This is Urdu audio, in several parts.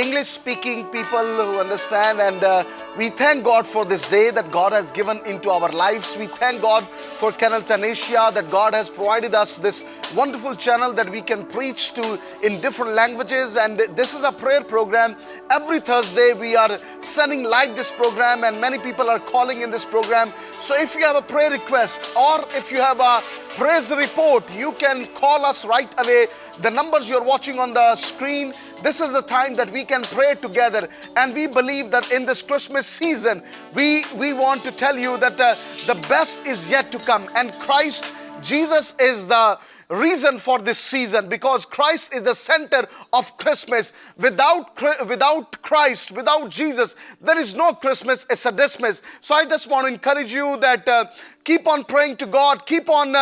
English speaking people who understand and we thank God for this day that God has given into our lives. We thank God for Channel 10 Asia that God has provided us this wonderful channel that we can preach to in different languages, and this is a prayer program. Every Thursday we are sending live this program and many people are calling in this program. So if you have a prayer request or if you have a praise report, you can call us right away. The numbers you're watching on the screen, this is the time that we can pray together, and we believe that in this Christmas season we want to tell you that the best is yet to come, and Christ Jesus is the reason for this season, because Christ is the center of Christmas. Without Christ, without Jesus, there is no Christmas, it's a Christmas. So I just want to encourage you that keep on praying to God, keep on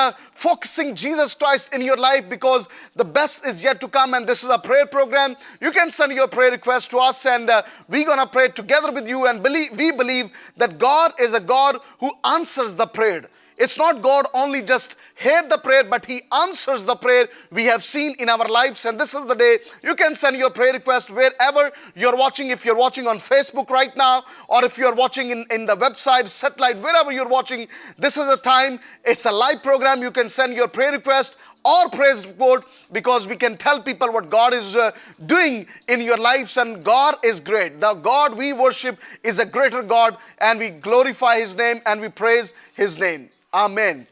focusing Jesus Christ in your life, because the best is yet to come, and this is a prayer program. You can send your prayer request to us and we're going to pray together with you, and we believe that God is a God who answers the prayer. It's not God only just heard the prayer, but He answers the prayer we have seen in our lives. And this is the day you can send your prayer request wherever you're watching. If you're watching on Facebook right now, or if you're watching in the website, satellite, wherever you're watching, this is the time. It's a live program. You can send your prayer request or praise report, because we can tell people what God is doing in your lives, and God is great. The God we worship is a greater God, and we glorify His name and we praise His name. Amen.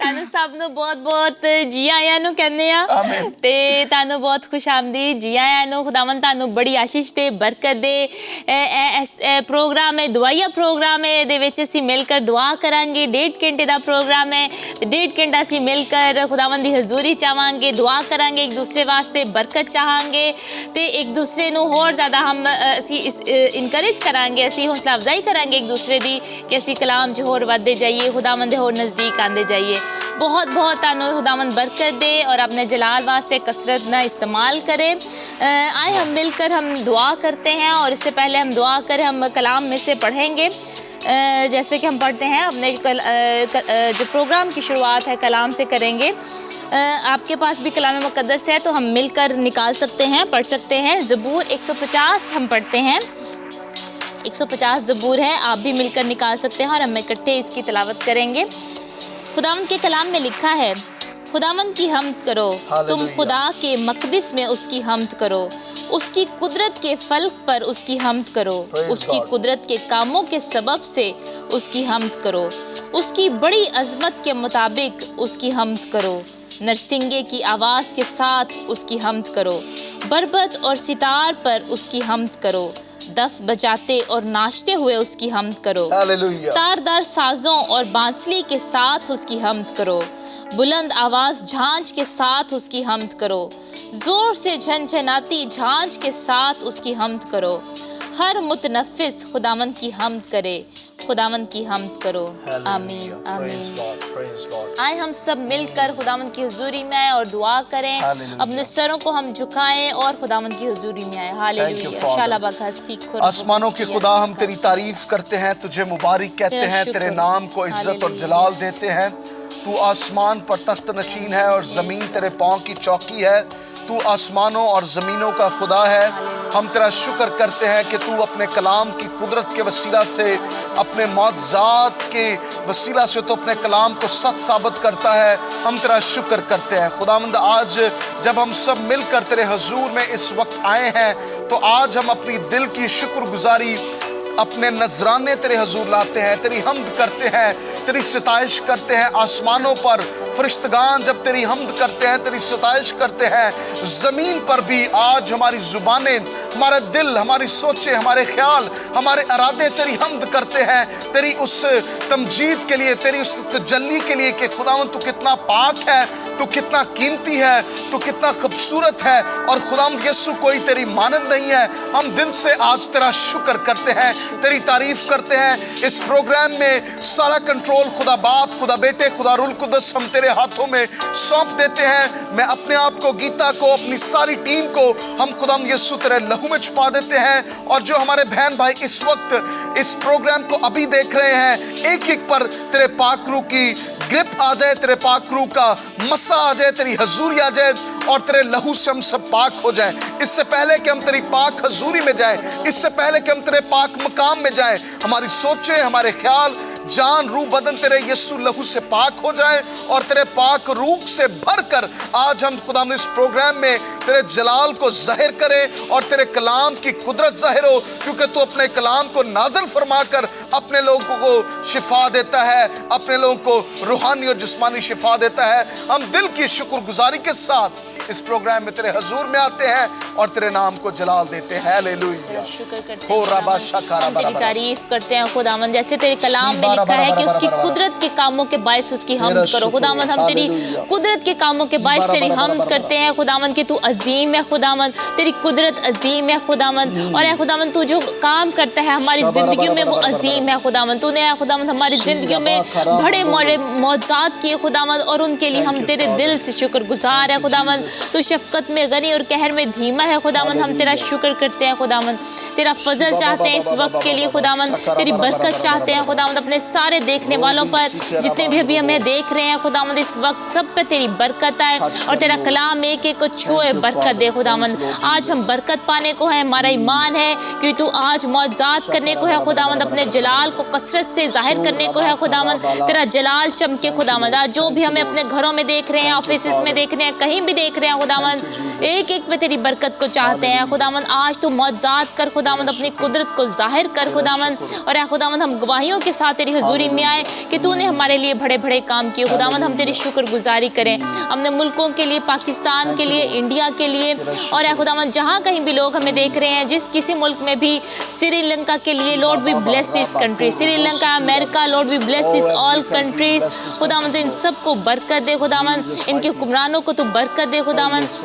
ਤੁਹਾਨੂੰ ਸਭ ਨੂੰ ਬਹੁਤ-ਬਹੁਤ ਜੀ ਆਇਆਂ ਨੂੰ ਕਹਿੰਦੇ ਆ ਤੇ ਤੁਹਾਨੂੰ ਬਹੁਤ ਖੁਸ਼ਾਮਦੀਦ ਜੀ ਆਇਆਂ ਨੂੰ। ਖੁਦਾਵੰਦ ਤੁਹਾਨੂੰ ਬੜੀ ਆਸ਼ੀਸ਼ ਤੇ ਬਰਕਤ ਦੇ। ਪ੍ਰੋਗਰਾਮ ਹੈ ਦੁਆਇਆ ਪ੍ਰੋਗਰਾਮ ਹੈ, ਇਹਦੇ ਵਿੱਚ ਅਸੀਂ ਮਿਲ ਕੇ ਦੁਆ ਕਰਾਂਗੇ। 1.5 ਘੰਟੇ ਦਾ ਪ੍ਰੋਗਰਾਮ ਹੈ ਤੇ 1.5 ਘੰਟਾ ਅਸੀਂ ਮਿਲ ਕੇ ਖੁਦਾਵੰਦ ਦੀ ਹਜ਼ੂਰੀ ਚਾਹਾਂਗੇ, ਦੁਆ ਕਰਾਂਗੇ, ਇੱਕ ਦੂਸਰੇ ਵਾਸਤੇ ਬਰਕਤ ਚਾਹਾਂਗੇ ਤੇ ਇੱਕ ਦੂਸਰੇ ਨੂੰ ਹੋਰ ਜ਼ਿਆਦਾ ਹਮ ਅਸੀਂ ਇਨਕਰੇਜ ਕਰਾਂਗੇ, ਅਸੀਂ ਹੌਸਲਾ ਅਫਜ਼ਾਈ ਕਰਾਂਗੇ ਇੱਕ ਦੂਸਰੇ ਦੀ ਕਿ ਅਸੀਂ ਕਲਾਮ 'ਚ ਹੋਰ ਵੱਧਦੇ ਜਾਈਏ, ਖੁਦਾਵੰਦ ਦੇ ਹੋਰ ਨਜ਼ਦੀਕ ਆਉਂਦੇ ਜਾਈਏ। بہت بہت تانوں خداوند برکت دے اور اپنے جلال واسطے کثرت نہ استعمال کرے۔ آئے ہم مل کر ہم دعا کرتے ہیں، اور اس سے پہلے ہم دعا کریں ہم کلام میں سے پڑھیں گے، جیسے کہ ہم پڑھتے ہیں اپنے جو پروگرام کی شروعات ہے کلام سے کریں گے۔ آپ کے پاس بھی کلام مقدس ہے تو ہم مل کر نکال سکتے ہیں، پڑھ سکتے ہیں۔ زبور 150 ہم پڑھتے ہیں، 150 زبور ہے، آپ بھی مل کر نکال سکتے ہیں اور ہم اکٹھے اس کی تلاوت کریں گے۔ خداوند کے کلام میں لکھا ہے، خداوند کی حمد کرو، تم خدا کے مقدس میں اس کی حمد کرو، اس کی قدرت کے فلک پر اس کی حمد کرو، اس کی قدرت کے کاموں کے سبب سے اس کی حمد کرو، اس کی بڑی عظمت کے مطابق اس کی حمد کرو، نرسنگے کی آواز کے ساتھ اس کی حمد کرو، بربط اور ستار پر اس کی حمد کرو، دف بجاتے اور ناچتے ہوئے اس کی حمد کرو، تاردار سازوں اور بانسلی کے ساتھ اس کی حمد کرو، بلند آواز جھانج کے ساتھ اس کی حمد کرو، زور سے جھنجھناتی جھانج کے ساتھ اس کی حمد کرو، ہر متنفس خداوند کی حمد کرے، خداوند کی حمد کرو۔ آمین آمین۔ آئے ہم سب مل کر خداوند کی حضوری میں آئے اور دعا کریں، اپنے سروں کو ہم جھکائیں اور خداوند کی حضوری میں آئے۔ ہاللیلویہ۔ شالا بکھا سیکھو۔ آسمانوں کے خدا ہم تیری تعریف کرتے ہیں، تجھے مبارک کہتے ہیں، تیرے نام کو عزت اور جلال دیتے ہیں۔ تو آسمان پر تخت نشین ہے اور زمین تیرے پاؤں کی چوکی ہے۔ تو آسمانوں اور زمینوں کا خدا ہے۔ ہم تیرا شکر کرتے ہیں کہ تو اپنے کلام کی قدرت کے وسیلہ سے، اپنے معجزات کے وسیلہ سے تو اپنے کلام کو سچ ثابت کرتا ہے۔ ہم تیرا شکر کرتے ہیں خداوند۔ آج جب ہم سب مل کر تیرے حضور میں اس وقت آئے ہیں تو آج ہم اپنی دل کی شکر گزاری، اپنے نذرانے تیرے حضور لاتے ہیں، تیری حمد کرتے ہیں، تیری ستائش کرتے ہیں۔ آسمانوں پر فرشتگان جب تیری حمد کرتے ہیں، تیری ستائش کرتے ہیں، زمین پر بھی آج ہماری زبانیں، ہمارا دل، ہماری سوچیں، ہمارے خیال، ہمارے ارادے تیری حمد کرتے ہیں، تیری اس تمجید کے لیے، تیری اس تجلی کے لیے کہ خداوند تو کتنا پاک ہے، تو کتنا قیمتی ہے، تو کتنا خوبصورت ہے، اور خداوند یسوع کوئی تیری مانند نہیں ہے۔ ہم دل سے آج تیرا شکر کرتے ہیں، تیری تعریف کرتے ہیں۔ اس پروگرام میں سارا کنٹرول خدا باپ، خدا بیٹے، خدا روح القدس ہم تیرے ہاتھوں میں سونپ دیتے ہیں۔ میں اپنے آپ کو، گیتا کو، اپنی ساری ٹیم کو ہم خداوند یسوع تیرے لہو میں چھپا دیتے ہیں، اور جو ہمارے بہن بھائی اس وقت اس پروگرام کو ابھی دیکھ رہے ہیں، ایک ایک پر تیرے پاک روح کی گرپ آ جائے، تیرے پاک روح کا مسا آ جائے، تیری حضوری آ جائے، اور تیرے لہو سے ہم سب پاک ہو جائیں۔ اس سے پہلے کہ ہم تیری پاک حضوری میں جائیں، اس سے پہلے کہ ہم تیرے پاک مقام میں جائیں، ہماری سوچیں، ہمارے خیال، جان، روح، بدن تیرے یسوع لہو سے پاک ہو جائیں، اور تیرے پاک روح سے بھر کر آج ہم خدا اس پروگرام میں تیرے جلال کو ظاہر کریں، اور تیرے کلام کی قدرت ظاہر ہو، کیونکہ تو اپنے کلام کو نازل فرما کر اپنے لوگوں کو شفا دیتا ہے، اپنے لوگوں کو روحانی اور جسمانی شفا دیتا ہے۔ ہم دل کی شکر گزاری کے ساتھ اس پروگرام میں تیرے حضور میں آتے ہیں اور تیرے نام کو جلال دیتے ہیں۔ ہاللیلویہ۔ شکر کرتے ہیں، ہم تیری تعریف کرتے ہیں خداوند، جیسے تیرے کلام میں لکھا ہے کہ اس کی قدرت کے کاموں کے باعث اس کی حمد کرو۔ خداوند ہم تیری قدرت کے کاموں کے باعث تیری حمد کرتے ہیں خداوند کہ تو عظیم ہے خداوند، تیری قدرت عظیم ہے خداوند، اور اے خداوند تو جو کام کرتا ہے ہماری زندگیوں میں وہ عظیم ہے خداوند۔ تو نے اے خداوند ہماری زندگیوں میں بڑے معجزات کیے خداوند، اور ان کے لیے ہم تیرے دل سے شکر گزار ہے خداوند۔ تو شفقت میں غنی اور قہر میں دھیما ہے خداوند، ہم تیرا شکر کرتے ہیں خداوند، تیرا فضل چاہتے ہیں اس وقت کے لیے خداوند، تیری برکت چاہتے ہیں خداوند اپنے سارے دیکھنے والوں پر، جتنے بھی ابھی ہمیں دیکھ رہے ہیں خداوند، اس وقت سب پہ تیری برکت آئے، اور تیرا کلام ایک ایک کو چھوئے، برکت دے خداوند۔ آج ہم برکت پانے کو ہے، ہمارا ایمان ہے کہ تو آج معجزات کرنے کو ہے خداوند، اپنے جلال کو کثرت سے ظاہر کرنے کو ہے خداوند، تیرا جلال چمکے خداوند۔ آج جو بھی ہمیں اپنے گھروں میں دیکھ رہے ہیں، آفیسز میں دیکھ رہے ہیں، کہیں بھی دیکھ رہے ہیں خداوند، ایک ایک پہ تیری برکت کو چاہتے ہیں خداوند۔ آج تو معجزات کر خداوند، اپنی قدرت کو ظاہر کر خداوند، اور اے خداوند ہم گواہیوں کے ساتھ تیری حضوری میں آئے کہ تو نے ہمارے لیے بڑے بڑے کام کیے خداوند۔ ہم تیری شکر گزاری کریں اپنے ملکوں کے لیے، پاکستان کے لیے، انڈیا کے لیے، اور اے خداوند جہاں کہیں بھی لوگ ہمیں دیکھ رہے ہیں، جس کسی ملک میں بھی، سری لنکا کے لیے lord we bless this country, Sri Lanka, امریکہ، lord we bless this all countries خداوند۔ ان سب کو برکت دے خداوند، ان کے حکمرانوں کو تو برکت دے خداوند،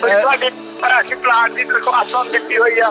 ਤੁਹਾਡੇ ਭਰਾਸ਼ੀ ਪਲਾਟ ਦੀ ਦਰਖਾਸਤ ਹੁਣ ਦਿੱਤੀ ਹੋਈ ਆ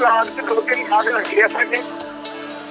ਪਲਾਟ ਤੇ 2-3 ਖਾਦ ਲੱਗੀ ਆ ਸਾਡੇ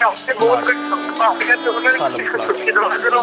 ਚਾਹਤੇ ਬਹੁਤ ਕਾਫੀ ਹੈ ਤੇ ਉਹਨਾਂ ਨੇ ਖੁਸ਼ੀ ਦਵਾ ਕਰੋ।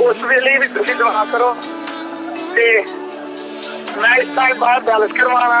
ਉਸ ਵੇਲੇ ਵੀ ਤੁਸੀਂ ਦੁਆ ਕਰੋ। ਤੇ ਮੈਂ ਇਸ ਟਾਈਮ ਬਾਅਦ ਬੈਲੈਂਸ ਕਰਵਾਉਣਾ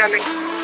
ਜਾਨੀ।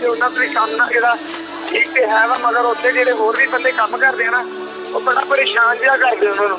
ਤੇ ਉਹਨਾਂ ਦਾ ਵੀ ਕੰਮ ਨਾ ਜਿਹੜਾ ਠੀਕ ਤੇ ਹੈ ਵਾ, ਮਗਰ ਉੱਥੇ ਜਿਹੜੇ ਹੋਰ ਵੀ ਬੰਦੇ ਕੰਮ ਕਰਦੇ ਆ ਨਾ, ਉਹ ਬੜਾ ਪਰੇਸ਼ਾਨ ਜਿਹਾ ਕਰਦੇ ਉਹਨਾਂ ਨੂੰ।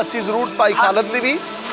ਅਸੀਂ ਜ਼ਰੂਰ ਭਾਈ ਖਾਲਦ ਲਈ ਵੀ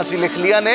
ਅਸੀਂ ਲਿਖ ਲੀਆਂ ਨੇ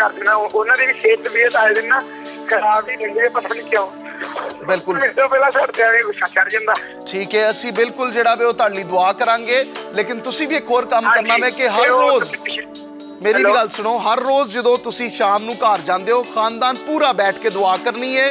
ਕਰ ਦੇਣਾ। ਉਹਨਾਂ ਦੀ ਵੀ ਸਿਹਤ ਤਬੀਅਤ ਆਏ ਦਿਨ ਨਾ ਖਰਾਬ ਹੀ ਰਹਿੰਦੀ ਹੈ, ਪਤਾ ਨਹੀਂ ਕਿਉਂ। ਬਿਲਕੁਲ ਇਸ ਤੋਂ ਪਹਿਲਾਂ ਸਾਡੇ ਆਵੇ ਗੁੱਸਾ ਚੜ ਜਾਂਦਾ। ਠੀਕ ਹੈ, ਅਸੀਂ ਬਿਲਕੁਲ ਜਿਹੜਾ ਵੇ ਉਹ ਤੁਹਾਡੇ ਲਈ ਦੁਆ ਕਰਾਂਗੇ, ਲੇਕਿਨ ਤੁਸੀਂ ਵੀ ਇੱਕ ਹੋਰ ਕੰਮ ਕਰਨਾ ਹੈ ਕਿ ਹਰ ਰੋਜ਼ ਮੇਰੀ ਵੀ ਗੱਲ ਸੁਣੋ। ਹਰ ਰੋਜ਼ ਜਦੋਂ ਤੁਸੀਂ ਸ਼ਾਮ ਨੂੰ ਘਰ ਜਾਂਦੇ ਹੋ, ਖਾਨਦਾਨ ਪੂਰਾ ਬੈਠ ਕੇ ਦੁਆ ਕਰਨੀ ਹੈ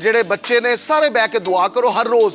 ਜਿਹੜੇ ਬੱਚੇ ਨੇ, ਸਾਰੇ ਬਹਿ ਕੇ ਦੁਆ ਕਰੋ ਹਰ ਰੋਜ਼।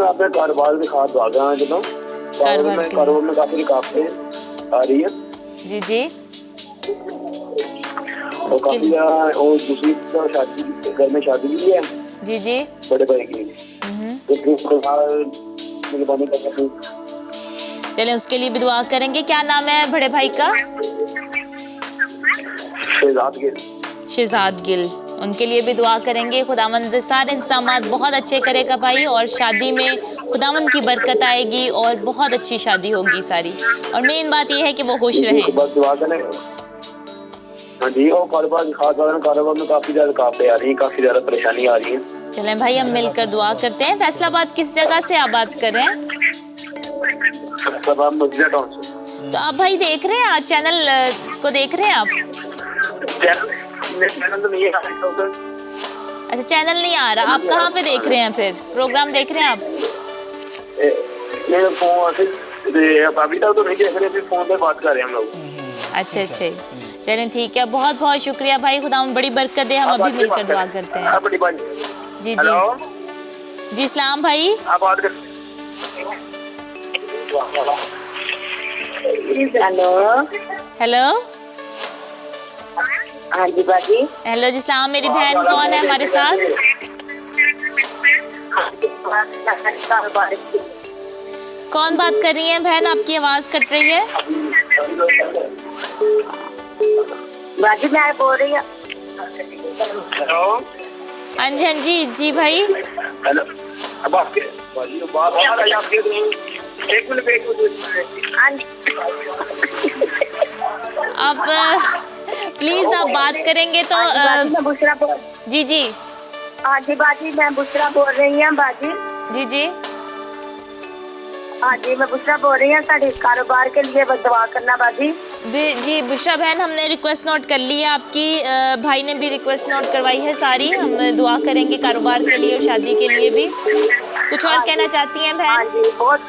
میں اپنے کاروبار کے ساتھ بھاگا ہوں جناب. کاروبار میں کافی رکاوٹیں آ رہی ہیں. جی جی. اور کافی اور دوسری شادی گھر میں شادی بھی ہے. جی جی. بڑے بھائی کی. چلیں اس کے لیے بھی دعا کریں گے. کیا نام ہے بڑے بھائی کا؟ شہزاد گل. ان کے لیے بھی دعا کریں گے. خداوند سارے انتظامات بہت اچھے کرے گا بھائی, اور شادی میں خداوند کی برکت آئے گی اور بہت اچھی شادی ہوگی ساری, اور مین بات یہ ہے کہ وہ خوش رہیں. دعا کریں. ہاں جی. اور کاروبار کی خاص بات ہے, کاروبار میں کافی زیادہ رکاوٹیں آ رہی ہیں, کافی زیادہ پریشانی آ رہی ہے. چلیں بھائی ہم مل کر دعا کرتے ہیں. فیصل آباد کس جگہ سے آپ بات کر رہے ہیں؟ تو آپ بھائی دیکھ رہے ہیں, چینل کو دیکھ رہے ہیں آپ؟ اچھا چینل نہیں آ رہا. آپ کہاں پہ دیکھ رہے ہیں پھر؟ پروگرام دیکھ رہے ہیں آپ؟ ابھی تک تو نہیں دیکھ رہے, فون پہ بات کر رہے ہیں ہم لوگ. اچھا اچھا. چلیں ٹھیک ہے. بہت بہت شکریہ بھائی. خدا بڑی برکت دے. ہم ابھی مل کر دعا کرتے ہیں. جی جی جی. اسلام بھائی. ہیلو. ہاں جی باجی. ہیلو جی. اسلام. میری بہن کون ہے ہمارے ساتھ؟ کون بات کر رہی ہیں بہن؟ آپ کی آواز کٹ رہی ہے. باجی میں بول رہی ہوں. ہاں جی ہاں جی. جی بھائی. آپ پلیز آپ بات کریں گے تو جی جی. ہاں جی باجی میں بشرا بول رہی ہوں باجی. جی جی. ہاں جی میں بشرا بول رہی ہوں. سارے کاروبار کے لیے دعا کرنا باجی. جی بشرا بہن ہم نے ریکویسٹ نوٹ کر لی ہے آپ کی. بھائی نے بھی ریکویسٹ نوٹ کروائی ہے ساری. ہم دعا کریں گے کاروبار کے لیے اور شادی کے لیے بھی. کچھ اور کہنا چاہتی ہیں بہن؟ ہاں جی. بہت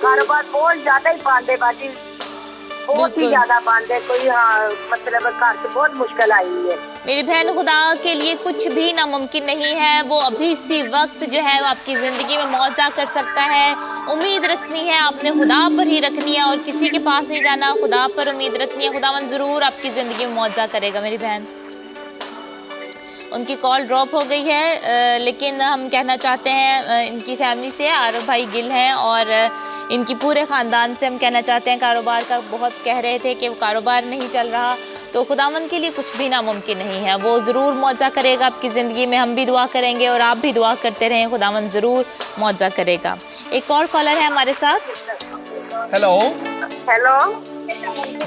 کاروبار بہت زیادہ ہی باندھے باجی, بہت ہی زیادہ باندھے. کوئی مطلب گھر سے بہت مشکل آئی ہے. میری بہن خدا کے لیے کچھ بھی ناممکن نہیں ہے. وہ ابھی اسی وقت جو ہے وہ آپ کی زندگی میں معجزہ کر سکتا ہے. امید رکھنی ہے آپ نے, خدا پر ہی رکھنی ہے اور کسی کے پاس نہیں جانا. خدا پر امید رکھنی ہے. خداوند ضرور آپ کی زندگی میں معجزہ کرے گا میری بہن. ان کی کال ڈراپ ہو گئی ہے, لیکن ہم کہنا چاہتے ہیں ان کی فیملی سے, عارف بھائی گل ہیں اور ان کی پورے خاندان سے ہم کہنا چاہتے ہیں کاروبار کا بہت کہہ رہے تھے کہ وہ کاروبار نہیں چل رہا, تو خداوند کے لیے کچھ بھی ناممکن نہیں ہے. وہ ضرور معجزہ کرے گا آپ کی زندگی میں. ہم بھی دعا کریں گے اور آپ بھی دعا کرتے رہیں. خداوند ضرور معجزہ کرے گا. ایک اور کالر ہے ہمارے ساتھ. ہیلو. ہیلو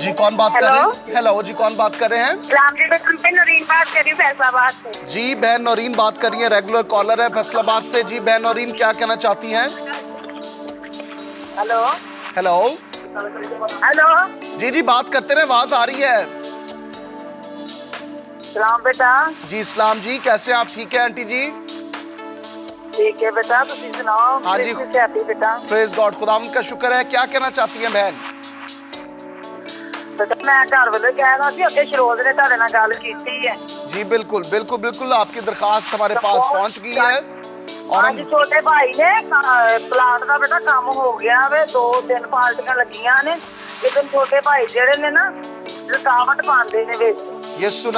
جی کون بات کر رہے ہیں؟ ہیلو جی کون بات کر رہے ہیں؟ اسلام جی میں نورین بات کر رہی ہوں فیصل آباد سے. جی بہن نورین بات کر رہی ہیں, ریگولر کالر ہے فیصل آباد سے. جی بہن نورین کیا کہنا چاہتی ہیں؟ ہیلو. ہیلو. ہیلو. جی جی بات کرتے رہے, آواز آ رہی ہے. سلام بیٹا. جی اسلام جی کیسے آپ؟ ٹھیک ہے آنٹی جی؟ ٹھیک ہے بیٹا, تسی سناؤ. ہاں جی بیٹا. پریز گاڈ. خداوند کا شکر ہے. کیا کہنا چاہتی ہیں بہن؟ بیٹا میں گھر والے کہہ رہا سی اگے شروز نے تہاڈے نال گل کیتی ہے. جی بالکل بالکل بالکل. آپ کی درخواست ہمارے پاس پہنچ گئی ہے اور ہم چھوٹے بھائی نے پلاٹ کا بیٹا کام ہو گیا وے. 2-3 پارٹیاں لگیاں نے, لیکن چھوٹے بھائی جڑے نے نا رکاوٹ پاندے نے وچ. یسوع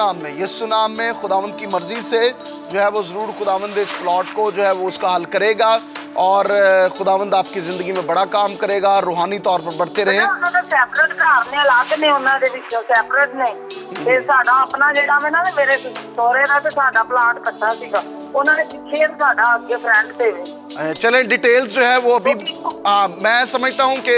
نام میں خداوند کی مرضی سے جو ہے وہ ضرور خداوند اس پلاٹ کو جو ہے وہ اس کا حل کرے گا, اور خداوند آپ کی زندگی میں بڑا کام کرے گا. روحانی طور پر بڑھتے رہیں. سیپریٹ گھر نے, الگ نے, انہاں دے وچ سیپریٹ نے. تے ساڈا اپنا جڑا وے نا میرے سہرے دا تے ساڈا پلاٹ کٹا سیگا. انہاں نے پیچھے ساڈا اگے فرنٹ تے وے. چلیں ڈیٹیلز جو ہے وہ ابھی میں سمجھتا ہوں کہ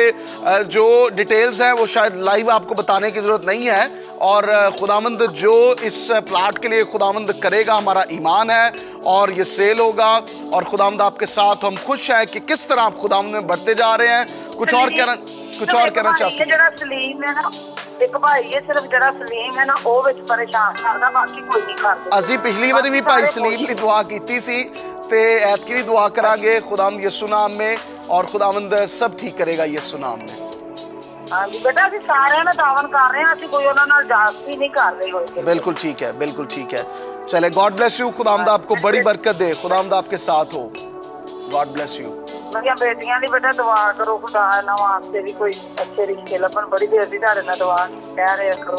جو ڈیٹیلز ہیں وہ شاید لائیو آپ کو بتانے کی ضرورت نہیں ہے, اور خداوند جو اس پلاٹ کے لیے خداوند کرے گا ہمارا ایمان ہے, اور یہ سیل ہوگا. اور خداوند آپ کے ساتھ, ہم خوش ہیں کہ کس طرح آپ خداوند میں بڑھتے جا رہے ہیں. کچھ اور کہنا چاہتے ہیں؟ جڑا سلیم ہے نا, ایک بھائی ہے صرف جڑا سلیم ہے نا, او وچ پریشان کردا, باقی کوئی نہیں کردا. اسی پچھلی باری بھی بھائی سلیم کی دعا کیتی سی, تے ایت کی بھی دعا کران گے خداوند یسوع نام میں, اور خداوند سب ٹھیک کرے گا یسوع نام میں. ہاں جی بیٹا, اسی سارے میں تعاون کر رہے ہیں, اسی کوئی انہاں نال جاستی نہیں کر رہے ہوئے. بالکل ٹھیک ہے, بالکل ٹھیک ہے. چلے گاڈ بلیس یو. خداوند آپ کو بڑی برکت دے. خداوند آپ کے ساتھ ہو. God bless you. ਮੇਰੀਆਂ ਬੇਟੀਆਂ ਦੀ ਬੇਟਾ ਦੁਆ ਕਰੋ ਖੁਦਾ ਇਹਨਾਂ ਵਾਸਤੇ ਵੀ ਕੋਈ ਅੱਛੇ ਰਿਸ਼ਤੇ ਲੱਭਣ ਬੜੀ ਦੇਰ ਦੀ ਤੁਹਾਡੇ ਨਾਲ ਦੁਆ ਕਹਿ ਰਹੇ ਕਰੋ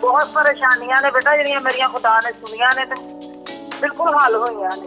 ਬਹੁਤ ਪਰੇਸ਼ਾਨੀਆਂ ਨੇ ਬੇਟਾ ਜਿਹੜੀਆਂ ਮੇਰੀਆਂ ਖੁਦਾ ਨੇ ਸੁਣੀਆਂ ਨੇ ਤੇ ਬਿਲਕੁਲ ਹੱਲ ਹੋਈਆਂ ਨੇ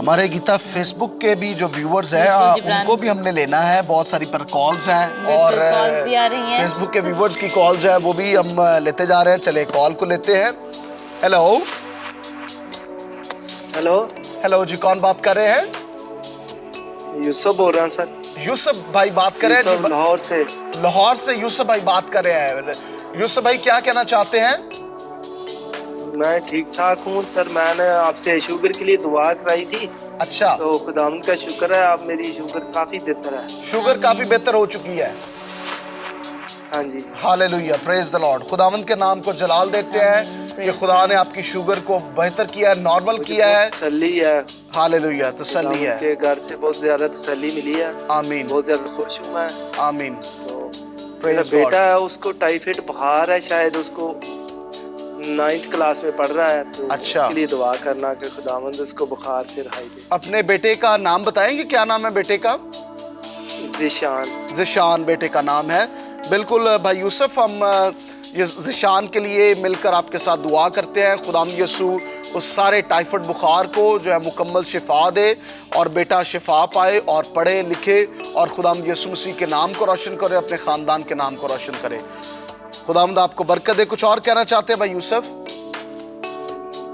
ہمارے گیتا فیس بک کے بھی جو ویورز ہیں ان کو بھی ہم نے لینا ہے, بہت ساری پر کالز ہیں اور کالز بھی آ رہی ہیں. فیس بک کے ویورز کی کالز ہیں وہ بھی ہم لیتے جا رہے ہیں. چلے کال کو لیتے ہیں. ہیلو ہیلو جی, کون بات کر رہے ہیں؟ یوسف بول رہا ہوں سر. یوسف بھائی بات کر رہے ہیں جی, لاہور سے. لاہور سے یوسف بھائی بات کر رہے ہیں. یوسف بھائی کیا کہنا چاہتے ہیں؟ میں ٹھیک ٹھاک ہوں سر. میں نے آپ سے شوگر کے لیے دعا کرائی تھی. اچھا, تو خداوند کا شکر ہے, آپ میری شوگر کافی بہتر ہے. شوگر کافی بہتر ہو چکی ہے. ہاں جی, ہاللیلویا, پریز دی لارڈ. خداوند کے نام کو جلال دیتے ہیں کہ خدا نے آپ کی شوگر کو بہتر کیا ہے, نارمل کیا ہے. تسلی ہے. ہاللیلویا, تسلی ہے. کے گھر سے بہت زیادہ تسلی ملی ہے. آمین, بہت زیادہ خوش ہوں میں. آمین. تو میرا بیٹا ہے, اس کو ٹائیفائڈ بخار ہے, شاید اس کو 9th کلاس میں پڑھ رہا ہے. تو اچھا, اس کے لیے دعا کرنا کہ خداوند اس کو بخار سے رہائی دے. اپنے بیٹے کا نام بتائیں گے, کیا نام ہے بیٹے کا؟ ذیشان. ذیشان بیٹے کا نام ہے. بالکل بھائی یوسف, ہم یہ ذیشان کے لیے مل کر آپ کے ساتھ دعا کرتے ہیں. خداوند یسوع اس سارے ٹائیفائڈ بخار کو جو ہے مکمل شفا دے اور بیٹا شفا پائے اور پڑھے لکھے اور خداوند یسوع مسیح کے نام کو روشن کرے, اپنے خاندان کے نام کو روشن کرے. خداوند آپ کو برکت دے. کچھ اور کہنا چاہتے ہیں بھائی یوسف؟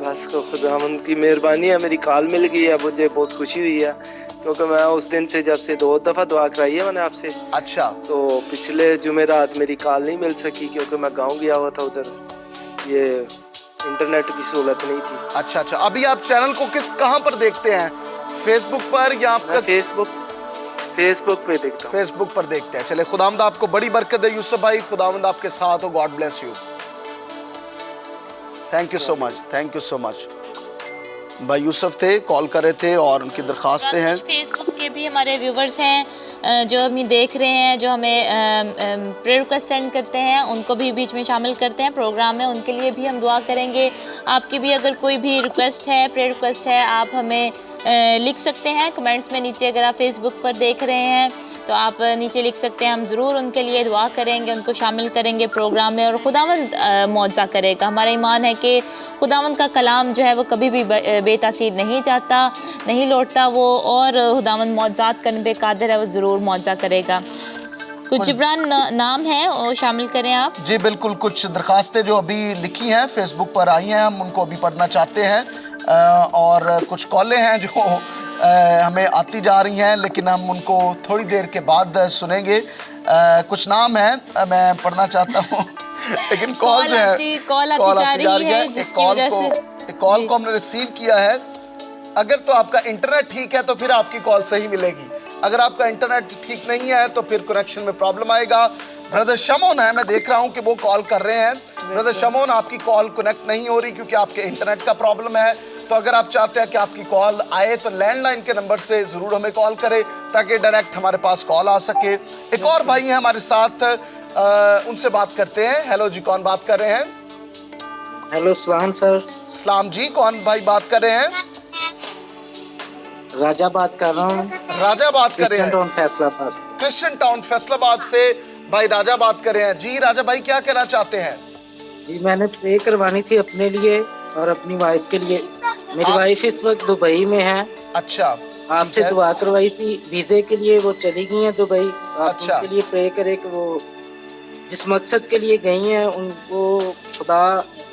بس کو خداوند کی مہربانی ہے, میری کال مل گئی ہے, مجھے بہت خوشی ہوئی ہے کیونکہ میں اس دن سے جب سے 2 دفعہ دعا کرائی ہے میں نے آپ سے. اچھا, تو پچھلے جمعرات میری کال نہیں مل سکی کیونکہ میں گاؤں گیا ہوا تھا ادھر, یہ انٹرنیٹ کی سہولت نہیں تھی. اچھا اچھا. ابھی آپ چینل کو کہاں پر دیکھتے ہیں, فیس بک پر یا آپ کا؟ فیس بک پہ دیکھتا ہوں. فیس بک پر دیکھتے ہیں. چلے خداوند آپ کو بڑی برکت دے یوسف بھائی, خداوند آپ کے ساتھ ہو. God bless you. Thank you so much, thank you so much. بھائی یوسف تھے, کال کر رہے تھے اور ان کی درخواستیں ہیں. فیس بک کے بھی ہمارے ویورز ہیں جو ہمیں دیکھ رہے ہیں, جو ہمیں پریئر ریکویسٹ سینڈ کرتے ہیں, ان کو بھی بیچ میں شامل کرتے ہیں پروگرام میں. ان کے لیے بھی ہم دعا کریں گے. آپ کی بھی اگر کوئی بھی ریکویسٹ ہے, پریئر ریکویسٹ ہے, آپ ہمیں لکھ سکتے ہیں کمنٹس میں نیچے. اگر آپ فیس بک پر دیکھ رہے ہیں تو آپ نیچے لکھ سکتے ہیں. ہم ضرور ان کے لیے دعا کریں گے, ان کو شامل کریں گے پروگرام میں, اور خداوند معجزہ کرے گا. ہمارا ایمان ہے کہ خداوند کا کلام جو ہے وہ کبھی بھی بے تاثیر نہیں جاتا, نہیں لوٹتا وہ, اور خداوند معجزات کرنے پہ قادر ہے, وہ ضرور معجزہ کرے گا. کچھ جبران نام ہے وہ شامل کریں آپ. جی بالکل, کچھ درخواستیں جو ابھی لکھی ہیں فیس بک پر آئی ہیں, ہم ان کو ابھی پڑھنا چاہتے ہیں. اور کچھ کالیں ہیں جو ہمیں آتی جا رہی ہیں, لیکن ہم ان کو تھوڑی دیر کے بعد سنیں گے. کچھ نام ہیں میں پڑھنا چاہتا ہوں لیکن کال جو ہے کال آتی جا رہی ہے, جس کی وجہ سے کال کو ہم نے ریسیو کیا ہے. اگر تو آپ کا انٹرنیٹ ٹھیک ہے تو پھر آپ کی کال صحیح ملے گی. اگر آپ کا انٹرنیٹ ٹھیک نہیں ہے تو پھر کنیکشن میں پرابلم آئے گا. بردر شمون ہے, میں دیکھ رہا ہوں کہ وہ کال کر رہے ہیں. بردر شمون, آپ کی کال کنیکٹ نہیں ہو رہی کیونکہ آپ کے انٹرنیٹ کا پرابلم ہے. تو اگر آپ چاہتے ہیں کہ آپ کی کال آئے تو لینڈ لائن کے نمبر سے ضرور ہمیں کال کرے تاکہ ڈائریکٹ ہمارے پاس کال آ سکے. ایک اور بھائی ہیں ہمارے ساتھ, ان سے بات کرتے ہیں. ہیلو جی, کون بات کر رہے ہیں؟ ہیلو سلام سر. سلام جی, کون بھائی بات کر رہے ہیں؟ راجہ بات کر رہا ہوں. راجہ بات کر رہے ہیں, کرسچن ٹاؤن فیصل آباد. کرسچن ٹاؤن فیصل آباد سے بھائی راجہ بات کر رہے ہیں. جی راجہ بھائی, کیا کہنا چاہتے ہیں؟ جی میں نے پرے کروانی تھی اپنے لیے اور اپنی وائف کے لیے. میری وائف اس وقت دبئی میں ہے. اچھا, آپ سے دعا کروائی تھی ویزے کے لیے, وہ چلی گئی ہیں دبئی. آپ اچھا, ان کے لیے پرے کرے کہ وہ جس مقصد کے لیے گئی ہیں ان کو خدا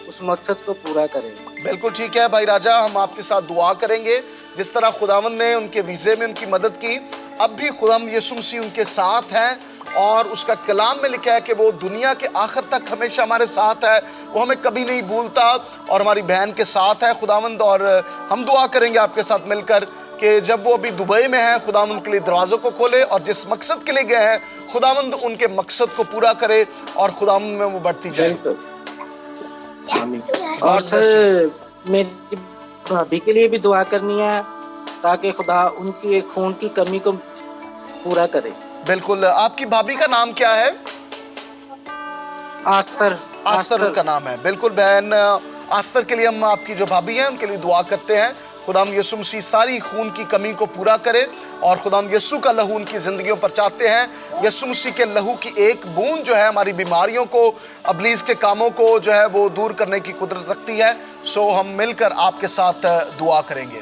اس مقصد کو پورا کرے. بالکل ٹھیک ہے بھائی راجہ, ہم آپ کے ساتھ دعا کریں گے. جس طرح خداوند نے ان کے ویزے میں ان کی مدد کی, اب بھی خداوند یسوع مسیح ان کے ساتھ ہیں, اور اس کا کلام میں لکھا ہے کہ وہ دنیا کے آخر تک ہمیشہ ہمارے ساتھ ہے. وہ ہمیں کبھی نہیں بھولتا اور ہماری بہن کے ساتھ ہے خداوند. اور ہم دعا کریں گے آپ کے ساتھ مل کر کہ جب وہ ابھی دبئی میں ہیں, خداوند کے لیے دروازوں کو کھولے, اور جس مقصد کے لیے گئے ہیں خداوند ان کے مقصد کو پورا کرے اور خداوند میں وہ بڑھتی جائے. اور سر میری بھابھی کے لیے بھی دعا کرنی ہے تاکہ خدا ان کی خون کی کمی کو پورا کرے. بالکل, آپ کی بھابھی کا نام کیا ہے؟ آستر. آستر ان کا نام ہے. بالکل بہن آستر کے لیے ہم آپ کی جو بھابھی ہیں ان کے لیے دعا کرتے ہیں. خداوند یسوع مسیح ساری خون کی کمی کو پورا کرے, اور خداوند یسوع کا لہو ان کی زندگیوں پر چاہتے ہیں. یسوع مسیح کے لہو کی ایک بوند جو ہے ہماری بیماریوں کو, ابلیس کے کاموں کو جو ہے وہ دور کرنے کی قدرت رکھتی ہے. سو ہم مل کر آپ کے ساتھ دعا کریں گے.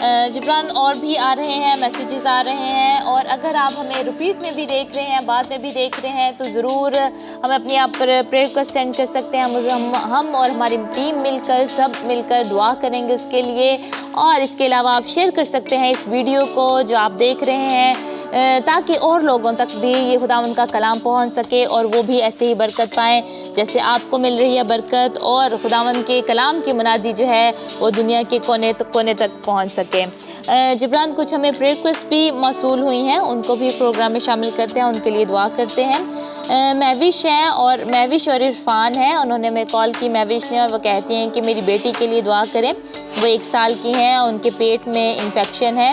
جبران اور بھی آ رہے ہیں، میسیجز آ رہے ہیں، اور اگر آپ ہمیں ریپیٹ میں بھی دیکھ رہے ہیں، بعد میں بھی دیکھ رہے ہیں، تو ضرور ہمیں اپنی آپ پر پریئر ریکویسٹ سینڈ کر سکتے ہیں. ہم اور ہماری ٹیم سب مل کر دعا کریں گے اس کے لیے. اور اس کے علاوہ آپ شیئر کر سکتے ہیں اس ویڈیو کو جو آپ دیکھ رہے ہیں، تاکہ اور لوگوں تک بھی یہ خداوند کا کلام پہنچ سکے اور وہ بھی ایسے ہی برکت پائیں جیسے آپ کو مل رہی ہے برکت، اور خداوند کے کلام کی منادی جو ہے وہ دنیا کے کونے تک پہنچ سکے. جبران کچھ ہمیں پریئر ریکویسٹ بھی موصول ہوئی ہیں، ان کو بھی پروگرام میں شامل کرتے ہیں، ان کے لیے دعا کرتے ہیں. مہوش ہیں، اور مہوش اور عرفان ہیں، انہوں نے ہمیں کال کی مہوش نے، اور وہ کہتی ہیں کہ میری بیٹی کے لیے دعا کریں. وہ 1 سال کی ہیں، ان کے پیٹ میں انفیکشن ہے،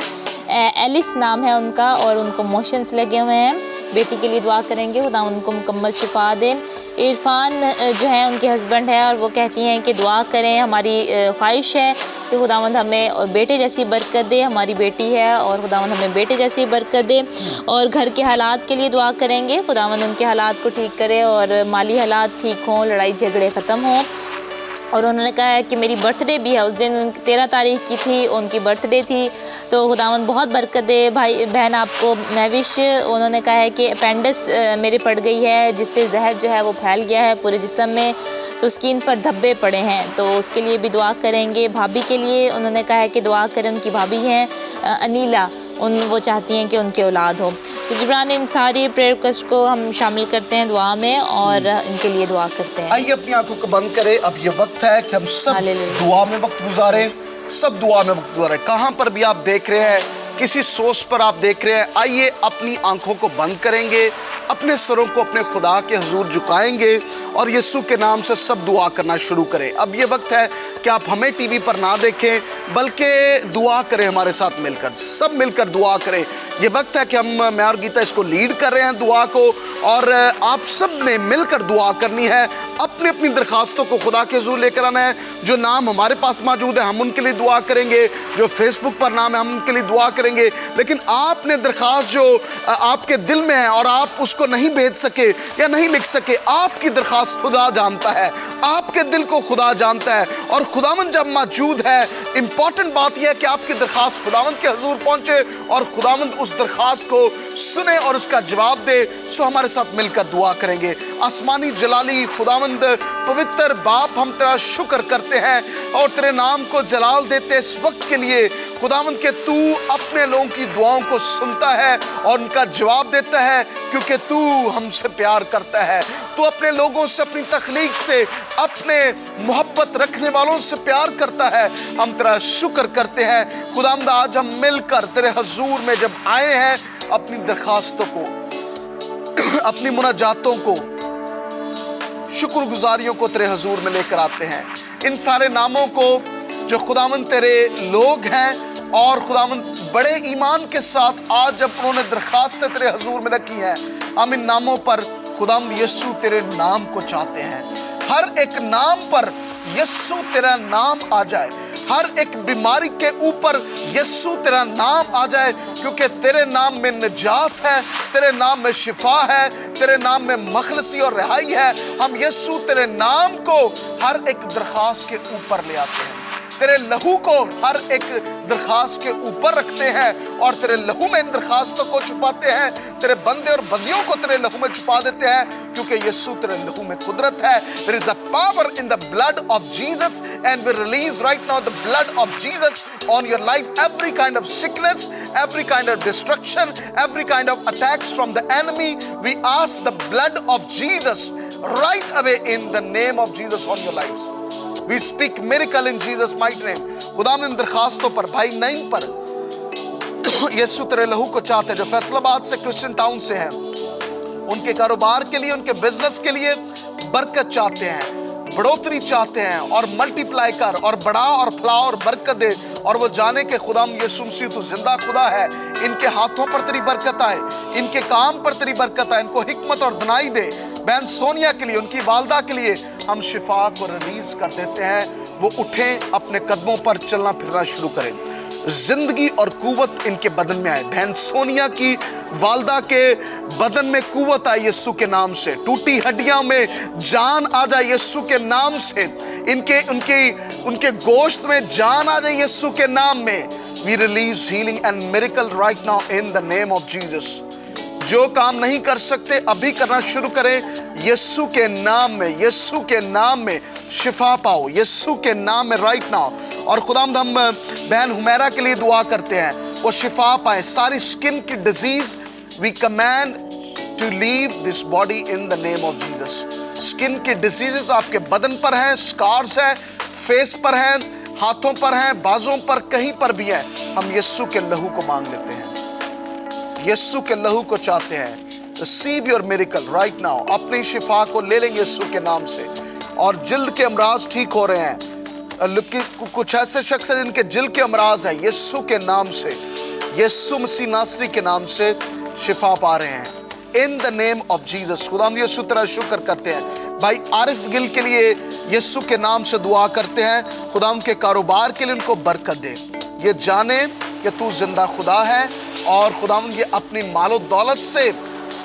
ایلس نام ہے ان کا، اور ان کو موشنز لگے ہوئے ہیں. بیٹی کے لیے دعا کریں گے، خدا ان کو مکمل شفا دے. عرفان جو ہیں ان کے ہسبینڈ ہیں، اور وہ کہتی ہیں کہ دعا کریں، ہماری خواہش ہے کہ خداوند ہمیں اور بیٹے جیسی برکت دے. ہماری بیٹی ہے اور خداوند ہمیں بیٹے جیسی برکت دے. اور گھر کے حالات کے لیے دعا کریں گے، خداوند ان کے حالات کو ٹھیک کرے اور مالی حالات ٹھیک ہوں، لڑائی جھگڑے ختم ہوں. اور انہوں نے کہا ہے کہ میری برتھ ڈے بھی ہے، اس دن 13 تاریخ کی تھی، ان کی برتھ ڈے تھی، تو خداوند بہت برکت دے. بھائی بہن آپ کو مہوش، انہوں نے کہا ہے کہ اپینڈس میرے پڑ گئی ہے، جس سے زہر جو ہے وہ پھیل گیا ہے پورے جسم میں، تو اسکن پر دھبے پڑے ہیں، تو اس کے لیے بھی دعا کریں گے. بھابھی کے لیے انہوں نے کہا ہے کہ دعا کریں، ان کی بھابھی ہیں انیلا، وہ چاہتی ہیں کہ ان کے اولاد ہو. تو جبران ان ساری پریئر ریکویسٹ کو ہم شامل کرتے ہیں دعا میں اور ان کے لیے دعا کرتے ہیں. آئیے اپنی آنکھوں کو بند کریں. اب یہ وقت ہے کہ ہم سب دعا میں وقت گزاریں، سب دعا میں وقت گزاریں. کہاں پر بھی آپ دیکھ رہے ہیں، کسی سورس پر آپ دیکھ رہے ہیں، آئیے اپنی آنکھوں کو بند کریں گے، اپنے سروں کو اپنے خدا کے حضور جھکائیں گے اور یسوع کے نام سے سب دعا کرنا شروع کریں. اب یہ وقت ہے کہ آپ ہمیں ٹی وی پر نہ دیکھیں بلکہ دعا کریں ہمارے ساتھ مل کر، سب مل کر دعا کریں. یہ وقت ہے کہ میں اور گیتا اس کو لیڈ کر رہے ہیں دعا کو، اور آپ سب نے مل کر دعا کرنی ہے. اپنی اپنی درخواستوں کو خدا کے حضور لے کر آنا ہے. جو نام ہمارے پاس موجود ہے ہم ان کے لیے دعا کریں گے، جو فیس بک پر نام ہے ہم ان کے لیے دعا کریں گے. لیکن آپ نے درخواست جو آپ کے دل میں ہے اور آپ اس کو نہیں بھیج سکے یا نہیں لکھ سکے، آپ کی درخواست خدا جانتا ہے، آپ کے دل کو خدا جانتا ہے. اور خداوند جب موجود ہے، امپورٹنٹ بات یہ ہے کہ آپ کی درخواست خداوند کے حضور پہنچے اور خداوند اس درخواست کو سنے اور اس کا جواب دے. سو ہمارے ساتھ مل کر دعا کریں گے. آسمانی جلالی خداوند پوتر باپ، ہم تیرا شکر کرتے ہیں اور تیرے نام کو جلال دیتے اس وقت کے لیے خداوند کہ تو اپنے لوگوں کی دعاؤں کو سنتا ہے اور ان کا جواب دیتا ہے، کیونکہ تو ہم سے پیار کرتا ہے. تو اپنے لوگوں سے، اپنی تخلیق سے، اپنے محبت رکھنے والوں سے پیار کرتا ہے. ہم تیرا شکر کرتے ہیں خداوند. آج ہم مل کر تیرے حضور میں جب آئے ہیں، اپنی درخواستوں کو، اپنی مناجاتوں کو، شکر گزاریوں کو تیرے حضور میں لے کر آتے ہیں. ان سارے ناموں کو جو خداوند تیرے لوگ ہیں اور خداوند بڑے ایمان کے ساتھ آج جب انہوں نے درخواستیں تیرے حضور میں رکھی ہیں، ہم ان ناموں پر خداوند یسوع تیرے نام کو چاہتے ہیں. ہر ایک نام پر یسوع تیرا نام آ جائے، ہر ایک بیماری کے اوپر یسوع تیرا نام آ جائے، کیونکہ تیرے نام میں نجات ہے، تیرے نام میں شفا ہے، تیرے نام میں مخلصی اور رہائی ہے. ہم یسوع تیرے نام کو ہر ایک درخواست کے اوپر لے آتے ہیں، تیرے لہو کو ہر ایک درخواست کے اوپر رکھتے ہیں اور تیرے لہو میں ان درخواستوں کو چھپاتے ہیں. تیرے بندے اور بندیوں کو تیرے لہو میں چھپا دیتے ہیں، کیونکہ یسوع تیرے لہو میں قدرت ہے. There is a power in the blood of Jesus, and we release right now the blood of Jesus on your life. Every kind of sickness, every kind of destruction, every kind of attacks from the enemy, we ask the blood of Jesus right away in the name of Jesus on your lives. We speak miracle in Jesus mighty name. خدا میں ان درخواستوں پر، بھائی نعیم پر یسوع تیرے لہو کو چاہتے ہیں، جو فیصل آباد سے کرسچن ٹاؤن سے ہیں، ان کے کاروبار کے لیے، ان کے بزنس کے لیے برکت چاہتے ہیں، بڑھوتری چاہتے ہیں، اور ملٹی پلائی کر اور بڑھا اور پھلا اور برکت دے. اور وہ جانے کہ خدا یسوع مسیح تو زندہ خدا ہے. ان کے ہاتھوں پر تیری برکت آئے، ان کے کام پر تیری برکت آئے، ان کو حکمت اور دنائی دے. بہن سونیا کے لیے، ان کی والدہ کے لیے ہم شفا کو ریلیز کر دیتے ہیں. وہ اٹھیں، اپنے قدموں پر چلنا پھرنا شروع کریں، زندگی اور قوت ان کے بدن میں آئے. بہن سونیا کی والدہ کے بدن میں قوت آئے یسوع کے نام سے. ٹوٹی ہڈیاں میں جان آ جائے یسوع کے نام سے. ان کے گوشت میں جان آ جائے یسوع کے نام میں. We release healing and miracle right now in the name of Jesus. جو کام نہیں کر سکتے ابھی کرنا شروع کریں یسوع کے نام میں. یسوع کے نام میں شفا پاؤ یسوع کے نام میں رائٹ ناؤ. اور خداوند ہم بہن حمیرہ کے لیے دعا کرتے ہیں وہ شفا پائیں. ساری سکن کی disease we command to leave this body in the name of Jesus. سکن کی ڈیزیزز آپ کے بدن پر ہیں, سکارز ہیں, فیس پر ہیں, ہاتھوں پر ہیں, بازوں پر, کہیں پر بھی ہیں. ہم یسوع کے لہو کو مانگ لیتے ہیں, یسوع کے لہو کو چاہتے ہیں. Receive your miracle right now. اپنی شفا کو لے لیں گے یسوع کے نام سے. اور جلد کے امراض ٹھیک ہو رہے ہیں. کچھ ایسے شخص ہیں جن کے جلد کے امراض ہیں, یسوع کے نام سے, یسوع مسیح ناصری کے نام سے شفا پا رہے ہیں. In the name of Jesus. خدا ہم یسوع تیرا شکر کرتے ہیں. بھائی عارف گل کے لیے یسوع کے نام سے دعا کرتے ہیں. خدا ان کے کاروبار کے لیے ان کو برکت دے. یہ جانے کہ تو زندہ خدا ہے اور خداوند یہ اپنی مال و دولت سے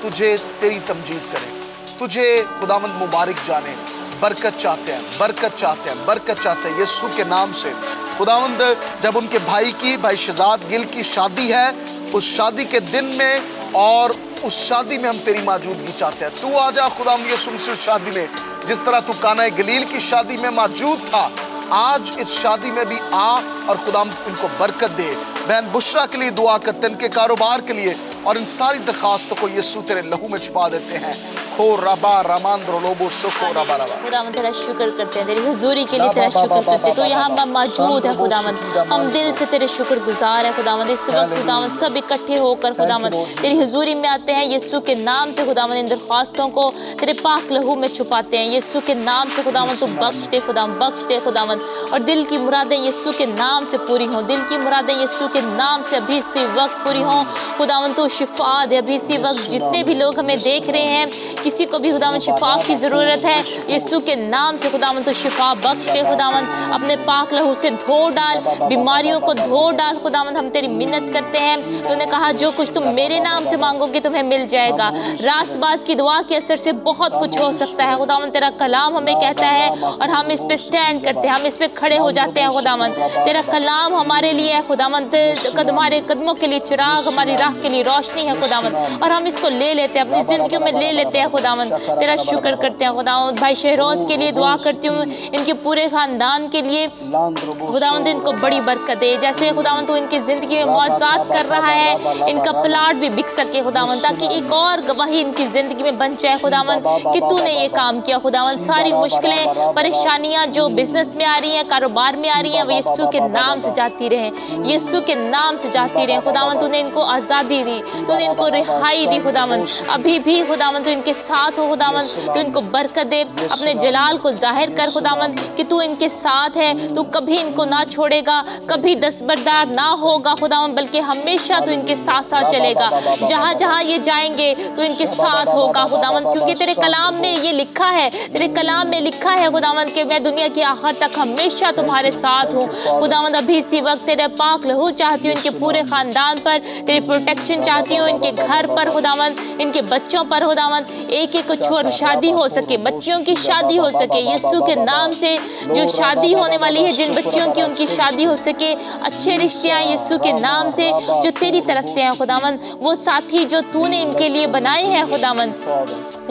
تجھے تیری تمجید کرے. تجھے خداوند مبارک جانے. برکت چاہتے ہیں, برکت چاہتے ہیں, برکت چاہتے ہیں یسوع کے نام سے. خداوند جب ان کے بھائی شہزاد گل کی شادی ہے, اس شادی کے دن میں اور اس شادی میں ہم تیری موجودگی چاہتے ہیں. تو آ جا خداوند یسوع مسیح شادی میں, جس طرح تو کانا گلیل کی شادی میں موجود تھا, آج اس شادی میں بھی آ اور خداوند ان کو برکت دے. بہن بشرا کے لیے دعا کرتے ہیں, ان کے کاروبار کے لیے, اور ان ساری درخواستوں کو یسوع تیرے لہو میں چھپا دیتے ہیں. کھو ربا راماندر لوبو سکھو ربا ربا. خداوند تیرا شکر کرتے ہیں, تیری حضوری کے لیے تیرا شکر کرتے ہیں. تو یہاں موجود ہے خداوند, ہم دل سے تیرے شکر گزار ہیں خداوند. اس وقت خداوند سب اکٹھے ہو کر خداوند تیری حضوری میں آتے ہیں یسوع کے نام سے. خداوند ان درخواستوں کو تیرے پاک لہو میں چھپاتے ہیں یسوع کے نام سے. خداوند تو بخش دے خداوند, بخش دے خداوند. اور دل کی مرادیں یسوع کے نام سے پوری ہوں, دل کی مرادیں یسوع کے نام سے ابھی اسی وقت پوری ہوں. خداوند تو شفا دے ابھی اسی وقت. جتنے بھی لوگ ہمیں دیکھ رہے ہیں, کسی کو بھی خداوند شفا کی ضرورت ہے, یسوع کے نام سے خداوند تو شفا بخش دے خداوند. اپنے پاک لہو سے دھو ڈال, بیماریوں کو دھو ڈال خداوند. ہم تیری منت کرتے ہیں, تو نے کہا جو کچھ تم میرے نام سے مانگو گے تمہیں مل جائے گا. راست باز کی دعا کے اثر سے بہت کچھ ہو سکتا ہے خداوند. تیرا کلام ہمیں کہتا ہے اور ہم اس پہ سٹینڈ کرتے ہیں, ہم اس پہ کھڑے ہو جاتے ہیں خداوند. تیرا کلام ہمارے لیے ہے خداوند, ہمارے قدموں کے لیے چراغ, ہماری راہ کے لیے روشنی ہے خداوند. اور ہم اس کو لے لیتے ہیں, اپنی زندگیوں میں لے لیتے ہیں خداوند. تیرا شکر کرتے ہیں خداوند. بھائی شہروز کے لیے دعا کرتی ہوں, ان کے پورے خاندان کے لیے خداوند ان کو بڑی برکت دے. جیسے خداوند تو ان کی زندگی میں معجزات کر رہا ہے, ان کا پلاٹ بھی بک سکے خداوند, تاکہ ایک اور گواہی ان کی زندگی میں بن جائے خداوند کہ تو نے یہ کام کیا خداوند. ساری مشکلیں پریشانیاں جو بزنس میں آ رہی ہیں, کاروبار میں آ رہی ہیں, وہ یسوع کے نام سے جاتی رہیں, یسوع کے نام سے جاتی رہیں خداوند. تو نے ان کو آزادی دی, تو نے ان کو رہائی دی خداوند. ابھی بھی خداوند تو ان کے ساتھ ہو خداوند, تو ان کو برکت دے. اپنے جلال کو ظاہر کر خداوند کہ تو ان کے ساتھ ہے, تو کبھی ان کو نہ چھوڑے گا, کبھی دستبردار نہ ہوگا خداوند, بلکہ ہمیشہ تو ان کے ساتھ ساتھ چلے گا. جہاں جہاں یہ جائیں گے تو ان کے ساتھ ہوگا خداوند, کیونکہ تیرے کلام میں یہ لکھا ہے, تیرے کلام میں لکھا ہے خداوند کہ میں دنیا کے آخر تک ہمیشہ تمہارے ساتھ ہوں خداوند. ابھی اسی وقت تیرے پاک لہو چاہتی ہوں ان کے پورے خاندان پر, تیری پروٹیکشن چاہتی ہوں ان کے گھر پر خداوند, ان کے بچوں پر خداوند. ایک ایک چھوڑ شادی ہو سکے, بچیوں کی شادی ہو سکے یسوع کے نام سے. جو شادی ہونے والی ہے, جن بچیوں کی ان کی شادی ہو سکے. اچھے رشتے ہیں یسوع کے نام سے جو تیری طرف سے ہیں خداوند. وہ ساتھی جو تو نے ان کے لیے بنائے ہیں خداوند,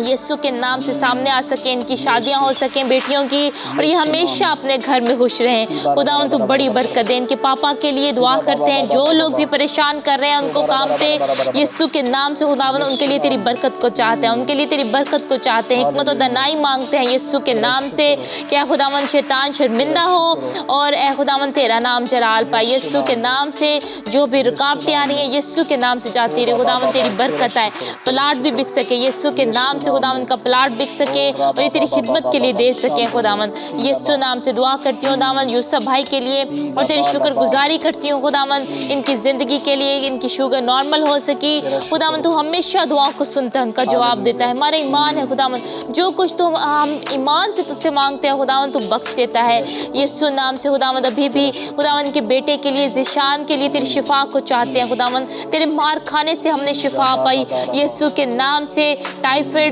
یسوع کے نام سے سامنے آ سکیں, ان کی شادیاں ہو سکیں بیٹیوں کی, اور یہ ہمیشہ اپنے گھر میں خوش رہیں خداوند. تو بڑی برکت دے. ان کے پاپا کے لیے دعا کرتے ہیں, جو لوگ بھی پریشان کر رہے ہیں ان کو کام پہ, یسوع کے نام سے خداوند ان کے لیے تیری برکت کو چاہتے ہیں, ان کے لیے تیری برکت کو چاہتے ہیں. حکمت و دانائی مانگتے ہیں یسوع کے نام سے, کیا خداوند شیطان شرمندہ ہو اور اے خداوند تیرا نام جلال پائے. یسوع کے نام سے جو بھی رکاوٹیں آ رہی ہیں یسوع کے نام سے جاتی رہے خداوند. تیری برکت آئے, پلاٹ بھی بک سکے یسوع کے نام سے خداوند کا پلاٹ بک سکے, اور یہ تیری خدمت کے لیے دے سکیں خداوند. یسوع نام سے دعا کرتی ہوں خداوند یوسف بھائی کے لیے, اور تیری شکر گزاری کرتی ہوں خداوند ان کی زندگی کے لیے, ان کی شوگر نارمل ہو سکی خداوند. تو ہمیشہ دعاؤں کو سنتا ہے, ان کا جواب دیتا ہے. ہمارا ایمان ہے خداوند, جو کچھ تو ہم ایمان سے تجھ سے مانگتے ہیں خداوند تو بخش دیتا ہے یسوع نام سے خداوند. ابھی بھی خداوند کے بیٹے کے لیے, ذیشان کے لیے تیری شفا کو چاہتے ہیں خداوند. تیرے مار کھانے سے ہم نے شفا پائی یسوع کے نام سے. ٹائفائڈ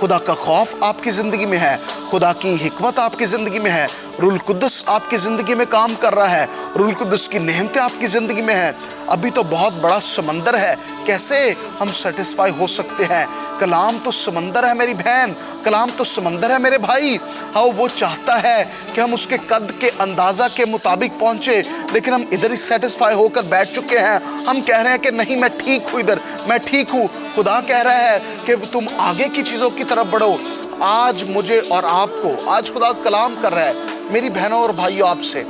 خدا کا خوف آپ کی زندگی میں ہے, خدا کی حکمت آپ کی زندگی میں ہے, روح القدس آپ کی زندگی میں کام کر رہا ہے, روح القدس کی نعمتیں آپ کی زندگی میں ہیں, ابھی تو بہت بڑا سمندر ہے, کیسے ہم سیٹسفائی ہو سکتے ہیں؟ کلام تو سمندر ہے میری بہن, کلام تو سمندر ہے میرے بھائی. ہاں وہ چاہتا ہے کہ ہم اس کے قد کے اندازہ کے مطابق پہنچے, لیکن ہم ادھر ہی سیٹسفائی ہو کر بیٹھ چکے ہیں. ہم کہہ رہے ہیں کہ نہیں میں ٹھیک ہوں, ادھر میں ٹھیک ہوں. خدا کہہ رہا ہے کہ تم آگے کی چیزوں کی طرف بڑھو. آج مجھے اور آپ کو, آج خدا کلام کر رہا ہے میری بہنوں اور بھائیوں آپ سے.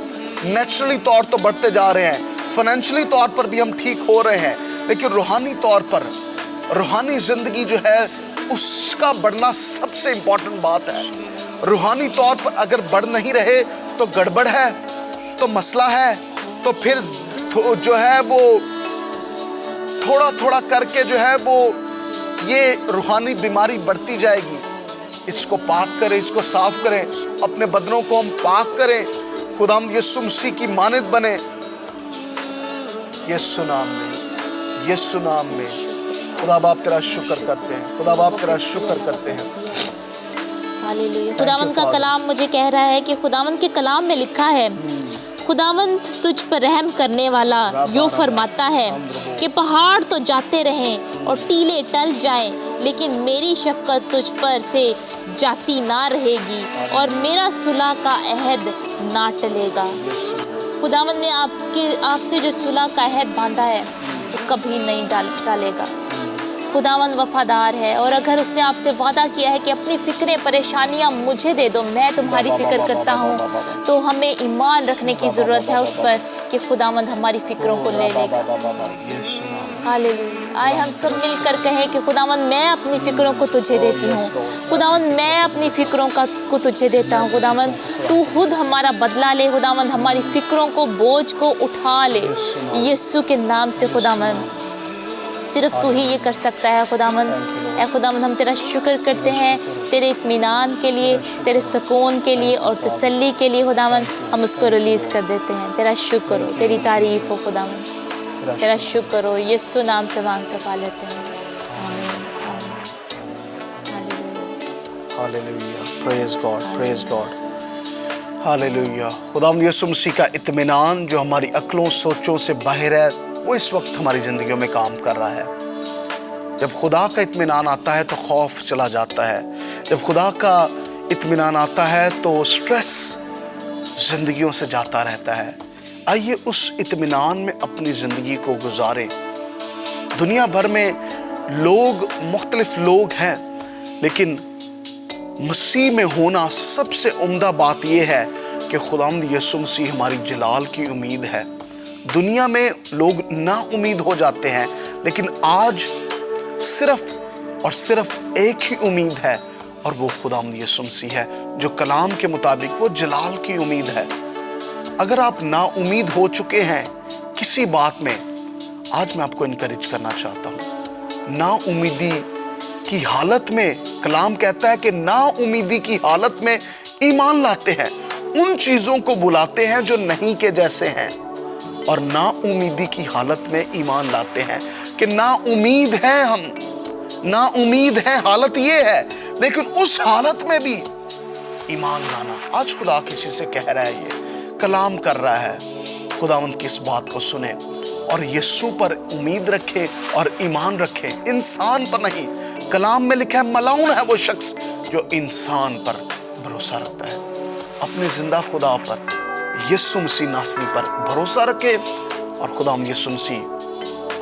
نیچرلی طور تو بڑھتے جا رہے ہیں, فائنینشلی طور پر بھی ہم ٹھیک ہو رہے ہیں, لیکن روحانی طور پر, روحانی زندگی جو ہے اس کا بڑھنا سب سے امپورٹنٹ بات ہے. روحانی طور پر اگر بڑھ نہیں رہے تو گڑبڑ ہے, تو مسئلہ ہے, تو پھر جو ہے وہ تھوڑا تھوڑا کر کے جو ہے وہ یہ روحانی بیماری بڑھتی جائے گی. اس کو پاک کریں, اس کو صاف کریں, اپنے بدنوں کو ہم پاک کریں, خدا ہم یسوع مسیح کی مانند بنیں. یسوع نام میں, یسوع نام میں. خدا باپ تیرا شکر کرتے ہیں, خدا باپ تیرا شکر کرتے ہیں. ہاللیلویا. خداوند کا کلام مجھے کہہ رہا ہے کہ خداوند کے کلام میں لکھا ہے, خداوند تجھ پر رحم کرنے والا یوں فرماتا ہے کہ پہاڑ تو جاتے رہیں اور ٹیلے ٹل جائیں, لیکن میری شفقت تجھ پر سے جاتی نہ رہے گی اور میرا صلح کا عہد نہ ٹلے گا. خداوند نے آپ سے جو صلح کا عہد باندھا ہے وہ کبھی نہیں ٹالے گا. خداوند وفادار ہے, اور اگر اس نے آپ سے وعدہ کیا ہے کہ اپنی فکریں پریشانیاں مجھے دے دو, میں تمہاری فکر کرتا ہوں, تو ہمیں ایمان رکھنے کی ضرورت ہے اس پر کہ خداوند ہماری فکروں کو لے لے گا. ہاللیلویا. آئے ہم سب مل کر کہیں کہ خداوند میں اپنی فکروں کو تجھے دیتی ہوں, خداوند میں اپنی فکروں کو تجھے دیتا ہوں. خداوند تو خود ہمارا بدلہ لے, خداوند ہماری فکروں کو, بوجھ کو اٹھا لے یسوع کے نام سے. خداوند صرف تو ہی یہ کر سکتا ہے. خداوند, اے خداوند ہم تیرا شکر کرتے ہیں تیرے اطمینان کے لیے, تیرے سکون کے لیے اور تسلی کے لیے. خداوند ہم اس کو ریلیز کر دیتے ہیں. تیرا شکر ہو, تیری تعریف ہو خداوند, تیرا شکر ہو. یسوع نام سے مانگتے پا لیتے ہیں. ہاللیلویا. پریز گاڈ, پریز گاڈ. ہاللیلویا. خداوند یسوع مسیح کا اطمینان جو ہماری عقلوں سوچوں سے باہر ہے وہ اس وقت ہماری زندگیوں میں کام کر رہا ہے. جب خدا کا اطمینان آتا ہے تو خوف چلا جاتا ہے. جب خدا کا اطمینان آتا ہے تو سٹریس زندگیوں سے جاتا رہتا ہے. آئیے اس اطمینان میں اپنی زندگی کو گزاریں. دنیا بھر میں لوگ مختلف لوگ ہیں, لیکن مسیح میں ہونا سب سے عمدہ بات یہ ہے کہ خداوند یسوع مسیح ہماری جلال کی امید ہے. دنیا میں لوگ نا امید ہو جاتے ہیں, لیکن آج صرف اور صرف ایک ہی امید ہے, اور وہ خداوند یسوع مسیح ہے جو کلام کے مطابق وہ جلال کی امید ہے. اگر آپ نا امید ہو چکے ہیں کسی بات میں, آج میں آپ کو انکریج کرنا چاہتا ہوں. نا امیدی کی حالت میں کلام کہتا ہے کہ نا امیدی کی حالت میں ایمان لاتے ہیں, ان چیزوں کو بلاتے ہیں جو نہیں کے جیسے ہیں, اور نا امیدی کی حالت میں ایمان لاتے ہیں کہ نا امید ہیں ہم, نا امید ہے, حالت یہ ہے, لیکن اس حالت میں بھی ایمان لانا. آج خدا کسی سے کہہ رہا ہے, یہ کلام کر رہا ہے, خداوند کی اس بات کو سنیں اور یسوع پر امید رکھے اور ایمان رکھے, انسان پر نہیں. کلام میں لکھا ہے ملعون ہے وہ شخص جو انسان پر بھروسہ رکھتا ہے. اپنے زندہ خدا پر, یسوع مسیح ناصری پر بھروسہ رکھے, اور خدا یسوع مسیح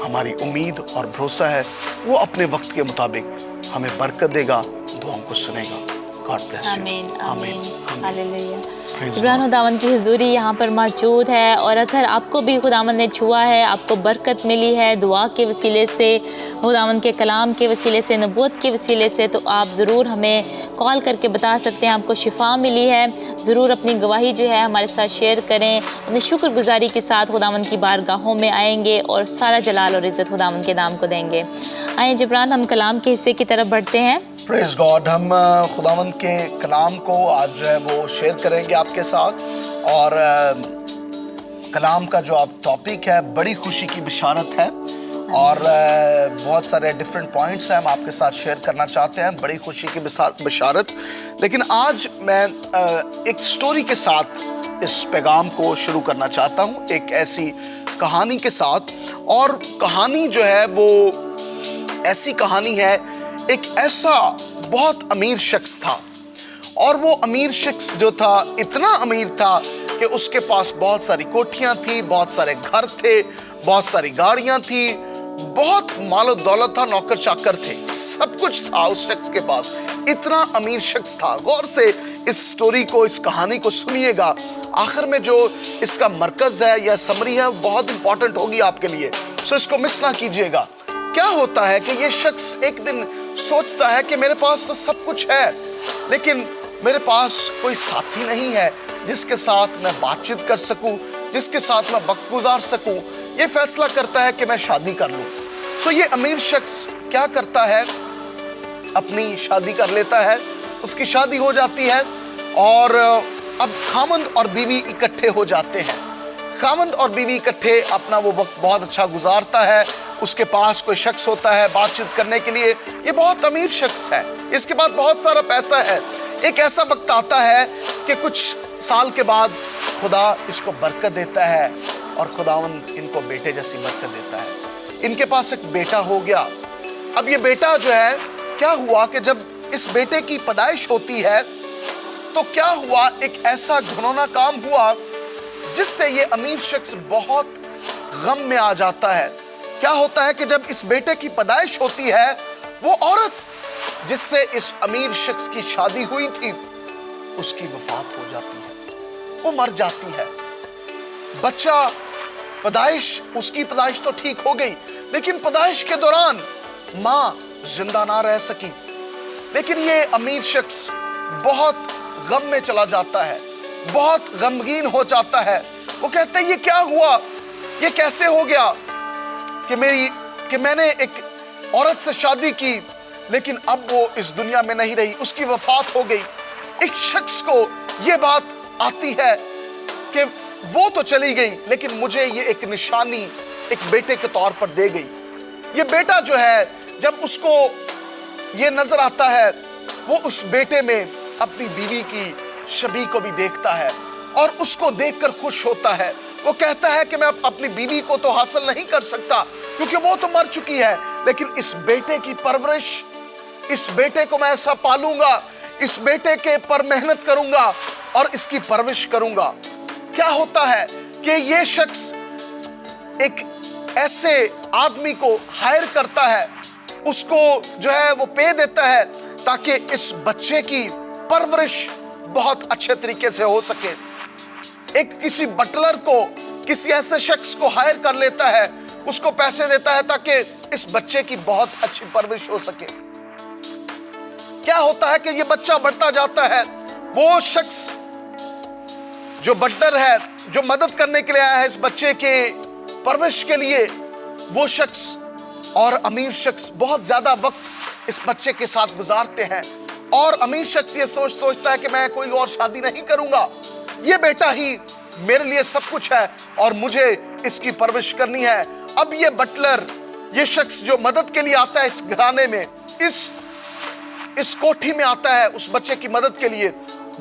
ہماری امید اور بھروسہ ہے. وہ اپنے وقت کے مطابق ہمیں برکت دے گا, دعاؤں کو سنے گا. God bless you. آمین, آمین, ہاللیلویا. عبران خداوند کی حضوری یہاں پر موجود ہے, اور اگر آپ کو بھی خداوند نے چھوا ہے, آپ کو برکت ملی ہے دعا کے وسیلے سے, خداوند کے کلام کے وسیلے سے, نبوت کے وسیلے سے, تو آپ ضرور ہمیں کال کر کے بتا سکتے ہیں آپ کو شفا ملی ہے. ضرور اپنی گواہی جو ہے ہمارے ساتھ شیئر کریں. اپنی شکر گزاری کے ساتھ خداوند کی بارگاہوں میں آئیں گے اور سارا جلال اور عزت خداوند کے نام کو دیں گے. آئیں جبران, ہم کلام کے حصے کی طرف بڑھتے ہیں. پریز گاڈ. ہم خداوند کے کلام کو آج جو ہے وہ شیئر کریں گے آپ کے ساتھ, اور کلام کا جو آپ ٹاپک ہے بڑی خوشی کی بشارت ہے, اور بہت سارے ڈیفرنٹ پوائنٹس ہیں ہم آپ کے ساتھ شیئر کرنا چاہتے ہیں, بڑی خوشی کی بشارت. لیکن آج میں ایک سٹوری کے ساتھ اس پیغام کو شروع کرنا چاہتا ہوں, ایک ایسی کہانی کے ساتھ. اور کہانی جو ہے وہ ایسی کہانی ہے, ایک ایسا بہت امیر شخص تھا, اور وہ امیر شخص جو تھا اتنا امیر تھا کہ اس کے پاس بہت ساری کوٹھیاں تھی, بہت سارے گھر تھے, بہت ساری گاڑیاں تھی, بہت مال و دولت تھا, نوکر چاکر تھے, سب کچھ تھا اس شخص کے پاس. اتنا امیر شخص تھا. غور سے اس سٹوری کو, اس کہانی کو سنیے گا. آخر میں جو اس کا مرکز ہے یا سمری ہے بہت امپورٹنٹ ہوگی آپ کے لیے, سو اس کو مس نہ کیجئے گا. کیا ہوتا ہے کہ یہ شخص ایک دن سوچتا ہے کہ میرے پاس تو سب کچھ ہے, لیکن میرے پاس کوئی ساتھی نہیں ہے جس کے ساتھ میں بات چیت کر سکوں, جس کے ساتھ میں وقت گزار سکوں. یہ فیصلہ کرتا ہے کہ میں شادی کر لوں. سو یہ امیر شخص کیا کرتا ہے, اپنی شادی کر لیتا ہے. اس کی شادی ہو جاتی ہے اور اب خاوند اور بیوی اکٹھے ہو جاتے ہیں. خاوند اور بیوی اکٹھے اپنا وہ وقت بہت اچھا گزارتا ہے. اس کے پاس کوئی شخص ہوتا ہے بات چیت کرنے کے لیے. یہ بہت امیر شخص ہے, اس کے پاس بہت سارا پیسہ ہے. ایک ایسا وقت آتا ہے کہ کچھ سال کے بعد خدا اس کو برکت دیتا ہے, اور خداوند ان کو بیٹے جیسی برکت دیتا ہے. ان کے پاس ایک بیٹا ہو گیا. اب یہ بیٹا جو ہے, کیا ہوا کہ جب اس بیٹے کی پیدائش ہوتی ہے تو کیا ہوا, ایک ایسا گھنونا کام ہوا جس سے یہ امیر شخص بہت غم میں آ جاتا ہے. کیا ہوتا ہے کہ جب اس بیٹے کی پیدائش ہوتی ہے, وہ عورت جس سے اس امیر شخص کی شادی ہوئی تھی اس کی وفات ہو جاتی ہے, وہ مر جاتی ہے. بچہ اس کی پیدائش تو ٹھیک ہو گئی, لیکن پیدائش کے دوران ماں زندہ نہ رہ سکی. لیکن یہ امیر شخص بہت غم میں چلا جاتا ہے, بہت غمگین ہو جاتا ہے. وہ کہتے ہیں یہ کیا ہوا, یہ کیسے ہو گیا کہ میں نے ایک عورت سے شادی کی لیکن اب وہ اس دنیا میں نہیں رہی, اس کی وفات ہو گئی. ایک شخص کو یہ بات آتی ہے کہ وہ تو چلی گئی لیکن مجھے یہ ایک نشانی ایک بیٹے کے طور پر دے گئی. یہ بیٹا جو ہے, جب اس کو یہ نظر آتا ہے, وہ اس بیٹے میں اپنی بیوی کی شبیہ کو بھی دیکھتا ہے اور اس کو دیکھ کر خوش ہوتا ہے. وہ کہتا ہے کہ میں اپنی بیوی کو تو حاصل نہیں کر سکتا کیونکہ وہ تو مر چکی ہے, لیکن اس بیٹے کی پرورش, اس بیٹے کو میں ایسا پالوں گا, اس بیٹے کے پر محنت کروں گا اور اس کی پرورش کروں گا. کیا ہوتا ہے کہ یہ شخص ایک ایسے آدمی کو ہائر کرتا ہے, اس کو جو ہے وہ پے دیتا ہے تاکہ اس بچے کی پرورش بہت اچھے طریقے سے ہو سکے. ایک کسی بٹلر کو, کسی ایسے شخص کو ہائر کر لیتا ہے, اس کو پیسے دیتا ہے تاکہ اس بچے کی بہت اچھی پرورش ہو سکے. کیا ہوتا ہے کہ یہ بچہ بڑھتا جاتا ہے, وہ شخص جو بٹلر ہے, جو مدد کرنے کے لیے آیا ہے اس بچے کے پرورش کے لیے, وہ شخص اور امیر شخص بہت زیادہ وقت اس بچے کے ساتھ گزارتے ہیں. اور امیر شخص یہ سوچتا ہے کہ میں کوئی اور شادی نہیں کروں گا, یہ بیٹا ہی میرے لیے سب کچھ ہے اور مجھے اس کی پرورش کرنی ہے. اب یہ بٹلر, یہ شخص جو مدد کے لیے آتا ہے اس گھرانے میں, اس کوٹھی میں آتا ہے اس بچے کی مدد کے لیے,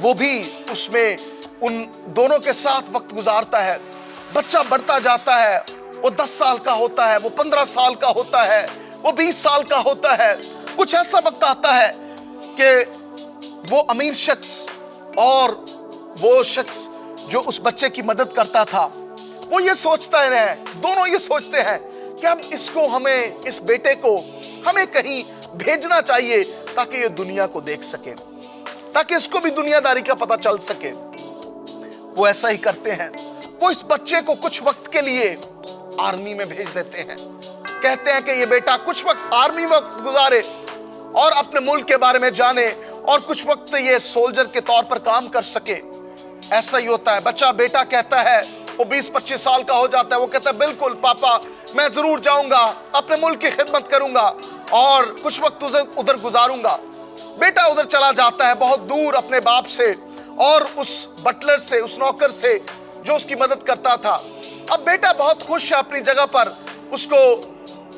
وہ بھی اس میں ان دونوں کے ساتھ وقت گزارتا ہے. بچہ بڑھتا جاتا ہے, وہ 10 سال کا ہوتا ہے, وہ 15 سال کا ہوتا ہے, وہ 20 سال کا ہوتا ہے. کچھ ایسا وقت آتا ہے کہ وہ امیر شخص اور وہ شخص جو اس بچے کی مدد کرتا تھا, وہ یہ سوچتا ہے, دونوں یہ سوچتے ہیں کہ اب اس بیٹے کو ہمیں کہیں بھیجنا چاہیے تاکہ یہ دنیا کو دیکھ سکے, تاکہ اس کو بھی دنیا داری کا پتہ چل سکے. وہ ایسا ہی کرتے ہیں, وہ اس بچے کو کچھ وقت کے لیے آرمی میں بھیج دیتے ہیں. کہتے ہیں کہ یہ بیٹا کچھ وقت آرمی وقت گزارے اور اپنے ملک کے بارے میں جانے اور کچھ وقت یہ سولجر کے طور پر کام کر سکے. ایسا ہی ہوتا ہے. بیٹا کہتا ہے, وہ 20-25 سال کا ہو جاتا ہے, وہ کہتا ہے بالکل پاپا میں ضرور جاؤں گا, اپنے ملک کی خدمت کروں گا اور کچھ وقت ادھر گزاروں گا. بیٹا ادھر چلا جاتا ہے بہت دور اپنے باپ سے اور اس بٹلر سے, اس نوکر سے جو اس کی مدد کرتا تھا. اب بیٹا بہت خوش ہے اپنی جگہ پر, اس کو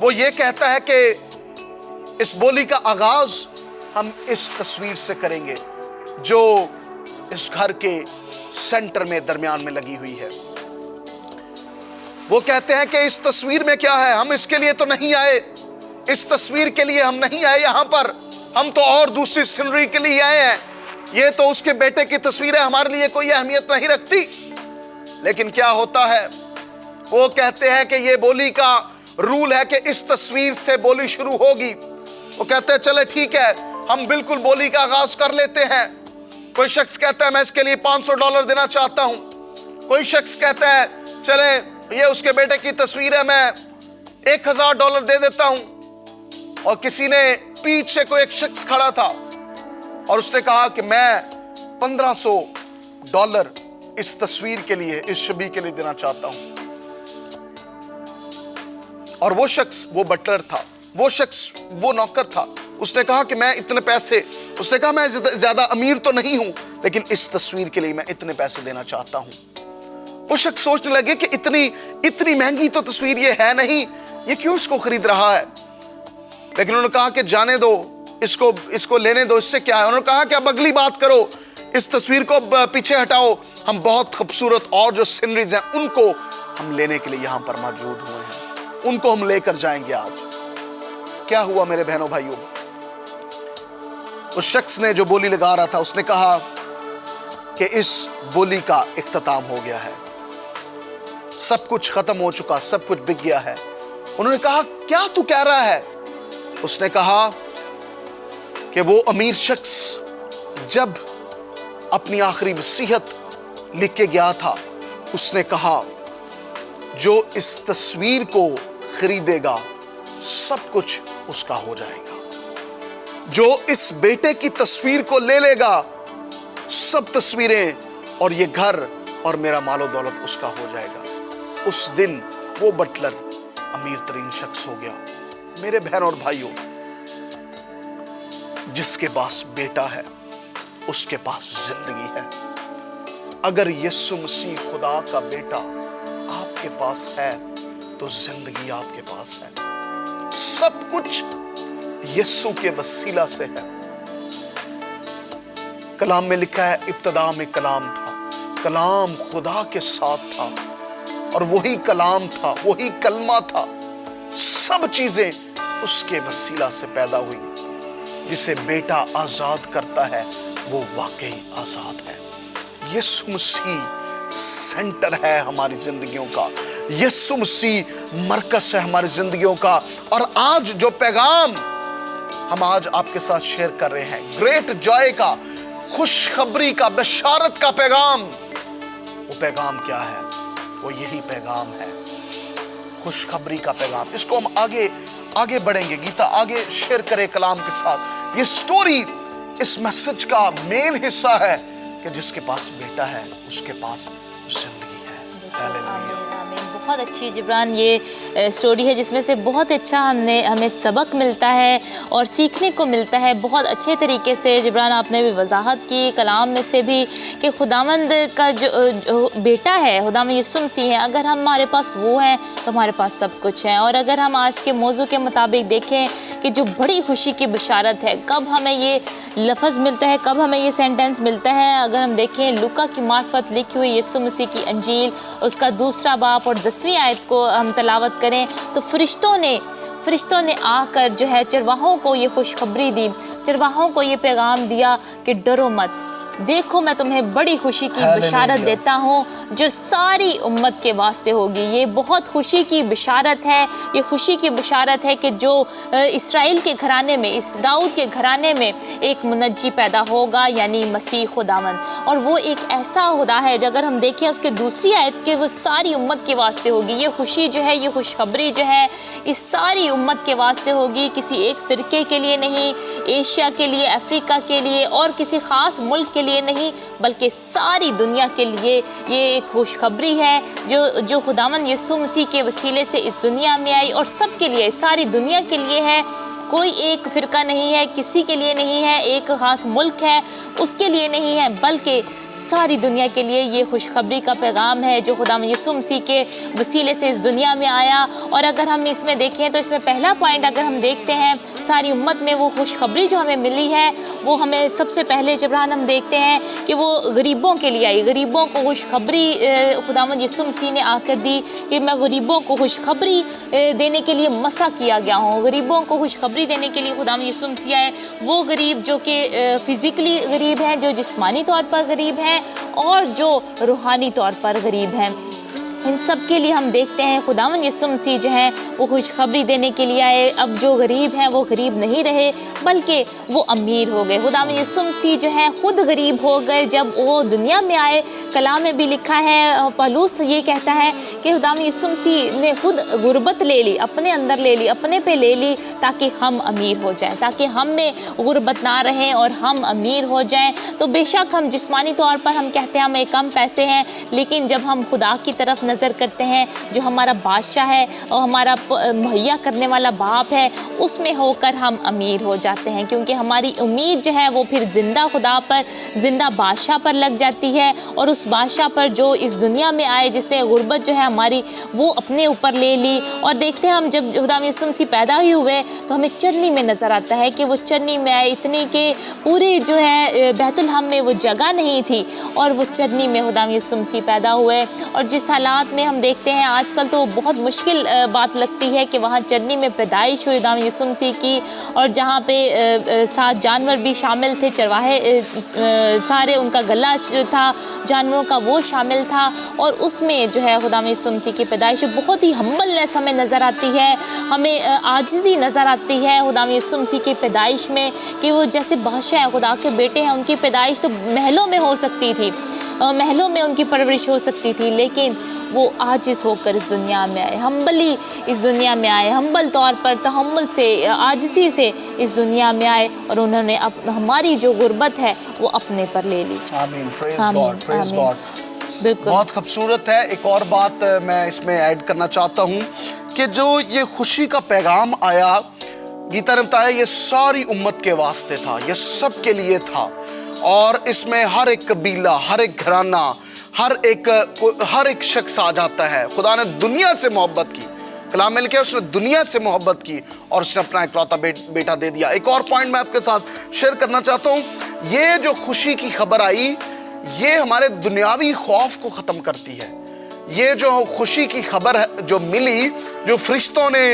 وہ یہ کہتا ہے کہ اس بولی کا آغاز ہم اس تصویر سے کریں گے جو اس گھر کے سینٹر میں درمیان میں لگی ہوئی ہے۔ وہ کہتے ہیں کہ اس تصویر میں کیا ہے؟ ہم اس کے لیے تو نہیں آئے، اس تصویر کے لیے ہم نہیں آئے یہاں پر، ہم تو اور دوسری سینری کے لیے آئے ہیں۔ یہ تو اس کے بیٹے کی تصویر ہے، ہمارے لیے کوئی اہمیت نہیں رکھتی۔ لیکن کیا ہوتا ہے؟ وہ کہتے ہیں کہ یہ بولی کا رول ہے کہ اس تصویر سے بولی شروع ہوگی۔ وہ کہتے ہیں چلے ٹھیک ہے، ہم بالکل بولی کا آغاز کر لیتے ہیں۔ کوئی شخص کہتا ہے میں اس کے لیے $500 دینا چاہتا ہوں، کوئی شخص کہتا ہے چلے یہ اس کے بیٹے کی تصویر ہے، میں $1000 دے دیتا ہوں۔ اور کسی نے پیچھے کوئی ایک شخص کھڑا تھا اور اس نے کہا کہ میں $1500 اس تصویر کے لیے، اس شبیہ کے لیے دینا چاہتا ہوں۔ اور وہ شخص، وہ بٹلر تھا، وہ شخص، وہ نوکر تھا، اس نے کہا کہ میں اتنے پیسے، اس نے کہا میں زیادہ امیر تو نہیں ہوں لیکن اس تصویر کے لیے میں اتنے پیسے دینا چاہتا ہوں۔ وہ شخص سوچنے لگے کہ اتنی مہنگی تو تصویر یہ ہے نہیں، یہ کیوں اس کو خرید رہا ہے؟ لیکن انہوں نے کہا کہ جانے دو، اس کو لینے دو، اس سے کیا ہے؟ انہوں نے کہا کہ اب اگلی بات کرو، اس تصویر کو پیچھے ہٹاؤ، ہم بہت خوبصورت اور جو سینریز ہیں ان کو ہم لینے کے لیے یہاں پر موجود ہوئے ہیں، ان کو ہم لے کر جائیں گے آج۔ کیا ہوا میرے بہنوں بھائیوں؟ اس شخص نے جو بولی لگا رہا تھا اس نے کہا کہ اس بولی کا اختتام ہو گیا ہے، سب کچھ ختم ہو چکا، سب کچھ بک گیا ہے۔ انہوں نے کہا کیا تو کہہ رہا ہے؟ اس نے کہا کہ وہ امیر شخص جب اپنی آخری وصیت لکھ کے گیا تھا، اس نے کہا جو اس تصویر کو خریدے گا سب کچھ اس کا ہو جائے گا، جو اس بیٹے کی تصویر کو لے لے گا سب تصویریں اور یہ گھر اور میرا مال و دولت اس کا ہو جائے گا۔ اس دن وہ بٹلر امیر ترین شخص ہو گیا۔ میرے بہن اور بھائیوں، جس کے پاس بیٹا ہے اس کے پاس زندگی ہے۔ اگر یسوع مسیح خدا کا بیٹا آپ کے پاس ہے تو زندگی آپ کے پاس ہے۔ سب کچھ یسوع کے وسیلہ سے ہے۔ کلام میں لکھا ہے ابتدا میں کلام تھا، کلام خدا کے ساتھ تھا اور وہی کلام تھا، وہی کلمہ تھا۔ سب چیزیں اس کے وسیلہ سے پیدا ہوئی۔ جسے بیٹا آزاد کرتا ہے وہ واقعی آزاد ہے۔ یسوع مسیح سینٹر ہے ہماری زندگیوں کا، یسوع مسیح مرکز ہے ہماری زندگیوں کا۔ اور آج جو پیغام ہم آج آپ کے ساتھ شیئر کر رہے ہیں، گریٹ جوائے کا، خوشخبری کا، بشارت کا پیغام، وہ پیغام کیا ہے؟ وہ یہی پیغام ہے، خوشخبری کا پیغام۔ اس کو ہم آگے بڑھیں گے، گیتا آگے شیئر کرے کلام کے ساتھ۔ یہ سٹوری اس میسج کا مین حصہ ہے کہ جس کے پاس بیٹا ہے اس کے پاس زندگی ہے۔ ہاللیلویا۔ بہت اچھی جبران یہ سٹوری ہے جس میں سے بہت اچھا ہمیں سبق ملتا ہے اور سیکھنے کو ملتا ہے۔ بہت اچھے طریقے سے جبران آپ نے بھی وضاحت کی کلام میں سے بھی کہ خداوند کا جو بیٹا ہے، خداوند یسوع مسیح ہے، اگر ہمارے پاس وہ ہے تو ہمارے پاس سب کچھ ہے۔ اور اگر ہم آج کے موضوع کے مطابق دیکھیں کہ جو بڑی خوشی کی بشارت ہے، کب ہمیں یہ لفظ ملتا ہے، کب ہمیں یہ سینٹنس ملتا ہے؟ اگر ہم دیکھیں لوکا کی معرفت لکھی ہوئی یسوع مسیح کی انجیل، اس کا 2 باب اور 10ویں آیت کو ہم تلاوت کریں تو فرشتوں نے آ کر جو ہے چرواہوں کو یہ خوشخبری دی، چرواہوں کو یہ پیغام دیا کہ ڈرو مت، دیکھو میں تمہیں بڑی خوشی کی بشارت دیتا ہوں جو ساری امت کے واسطے ہوگی۔ یہ بہت خوشی کی بشارت ہے، یہ خوشی کی بشارت ہے کہ جو اسرائیل کے گھرانے میں، اس داؤد کے گھرانے میں ایک منجی پیدا ہوگا، یعنی مسیح خداوند۔ اور وہ ایک ایسا خدا ہے، اگر ہم دیکھیں اس کے 2 آیت کے، وہ ساری امت کے واسطے ہوگی۔ یہ خوشی جو ہے، یہ خوشخبری جو ہے، اس ساری امت کے واسطے ہوگی، کسی ایک فرقے کے لیے نہیں، ایشیا کے لیے، افریقہ کے لیے اور کسی خاص ملک کے لیے نہیں، بلکہ ساری دنیا کے لیے یہ ایک خوشخبری ہے جو خداوند یسوع مسیح کے وسیلے سے اس دنیا میں آئی اور سب کے لیے، ساری دنیا کے لیے ہے۔ کوئی ایک فرقہ نہیں ہے, کسی کے لیے نہیں ہے, ایک خاص ملک ہے اس کے لیے نہیں ہے, بلکہ ساری دنیا کے لیے یہ خوشخبری کا پیغام ہے جو خدا یسوع مسیح کے وسیلے سے اس دنیا میں آیا. اور اگر ہم اس میں دیکھیں تو اس میں پہلا پوائنٹ اگر ہم دیکھتے ہیں ساری امت میں وہ خوشخبری جو ہمیں ملی ہے وہ ہمیں سب سے پہلے جبران ہم دیکھتے ہیں کہ وہ غریبوں کے لیے آئی. غریبوں کو خوشخبری خداوند یسوع مسیح نے آ کر دی کہ میں غریبوں کو خوشخبری دینے کے لیے مسیح کیا گیا ہوں. غریبوں کو خوشخبری دینے کے لیے خداوند یسوع مسیح آئے. وہ غریب جو کہ فزیکلی غریب ہیں, جو جسمانی طور پر غریب ہیں, اور جو روحانی طور پر غریب ہیں, ان سب کے لیے ہم دیکھتے ہیں خداوند یسوع مسیح جو ہیں وہ خوشخبری دینے کے لیے آئے. اب جو غریب ہیں وہ غریب نہیں رہے بلکہ وہ امیر ہو گئے. خداوند یسوع مسیح جو ہیں خود غریب ہو گئے جب وہ دنیا میں آئے. کلام میں بھی لکھا ہے, پولس یہ کہتا ہے کہ خداوند یسوع مسیح نے خود غربت لے لی, اپنے اندر لے لی, اپنے پہ لے لی, تاکہ ہم امیر ہو جائیں, تاکہ ہم میں غربت نہ رہے اور ہم امیر ہو جائیں. تو بے شک ہم جسمانی طور پر ہم کہتے ہیں ہمیں کم پیسے ہیں, لیکن جب ہم خدا کی طرف نظر کرتے ہیں جو ہمارا بادشاہ ہے اور ہمارا مہیا کرنے والا باپ ہے, اس میں ہو کر ہم امیر ہو جاتے ہیں, کیونکہ ہماری امید جو ہے وہ پھر زندہ خدا پر, زندہ بادشاہ پر لگ جاتی ہے. اور اس بادشاہ پر جو اس دنیا میں آئے, جس نے غربت جو ہے ہماری وہ اپنے اوپر لے لی. اور دیکھتے ہیں ہم جب خداوند یسوع مسیح پیدا ہی ہوئے تو ہمیں چرنی میں نظر آتا ہے کہ وہ چرنی میں آئے, اتنی کہ پوری جو ہے بیت الحم میں وہ جگہ نہیں تھی, اور وہ چرنی میں خداوند یسوع مسیح پیدا ہوئے. اور جس حالات میں ہم دیکھتے ہیں آج کل تو بہت مشکل بات لگتی ہے کہ وہاں چرنی میں پیدائش ہوئی خداوند یسوع مسیح کی, اور جہاں پہ 7 جانور بھی شامل تھے, چرواہے سارے, ان کا گلا جو تھا جانوروں کا وہ شامل تھا, اور اس میں جو ہے خداوند یسوع مسیح کی پیدائش بہت ہی ہمبلنس ہمیں نظر آتی ہے, ہمیں عاجزی نظر آتی ہے خداوند یسوع مسیح کی پیدائش میں, کہ وہ جیسے بادشاہ ہیں, خدا کے بیٹے ہیں, ان کی پیدائش تو محلوں میں ہو سکتی تھی, محلوں میں ان کی پرورش ہو سکتی تھی, لیکن وہ عاجز ہو کر اس دنیا میں آئے, ہمبلی اس دنیا میں آئے, ہمبل طور پر تحمل سے, عاجزی سے اس دنیا میں آئے, اور انہوں نے ہماری جو غربت ہے وہ اپنے پر لے لی. آمین, پریز گاڈ, پریز گاڈ. بالکل بہت خوبصورت ہے. ایک اور بات میں اس میں ایڈ کرنا چاہتا ہوں کہ جو یہ خوشی کا پیغام آیا, گیتا نے بتایا یہ ساری امت کے واسطے تھا, یہ سب کے لیے تھا, اور اس میں ہر ایک قبیلہ, ہر ایک گھرانہ, ہر ایک شخص آ جاتا ہے. خدا نے دنیا سے محبت کی, کلام میں لکھا ہے اس نے دنیا سے محبت کی اور اس نے اپنا اکلوتا بیٹا دے دیا. ایک اور پوائنٹ میں آپ کے ساتھ شیئر کرنا چاہتا ہوں, یہ جو خوشی کی خبر آئی یہ ہمارے دنیاوی خوف کو ختم کرتی ہے. یہ جو خوشی کی خبر جو ملی, جو فرشتوں نے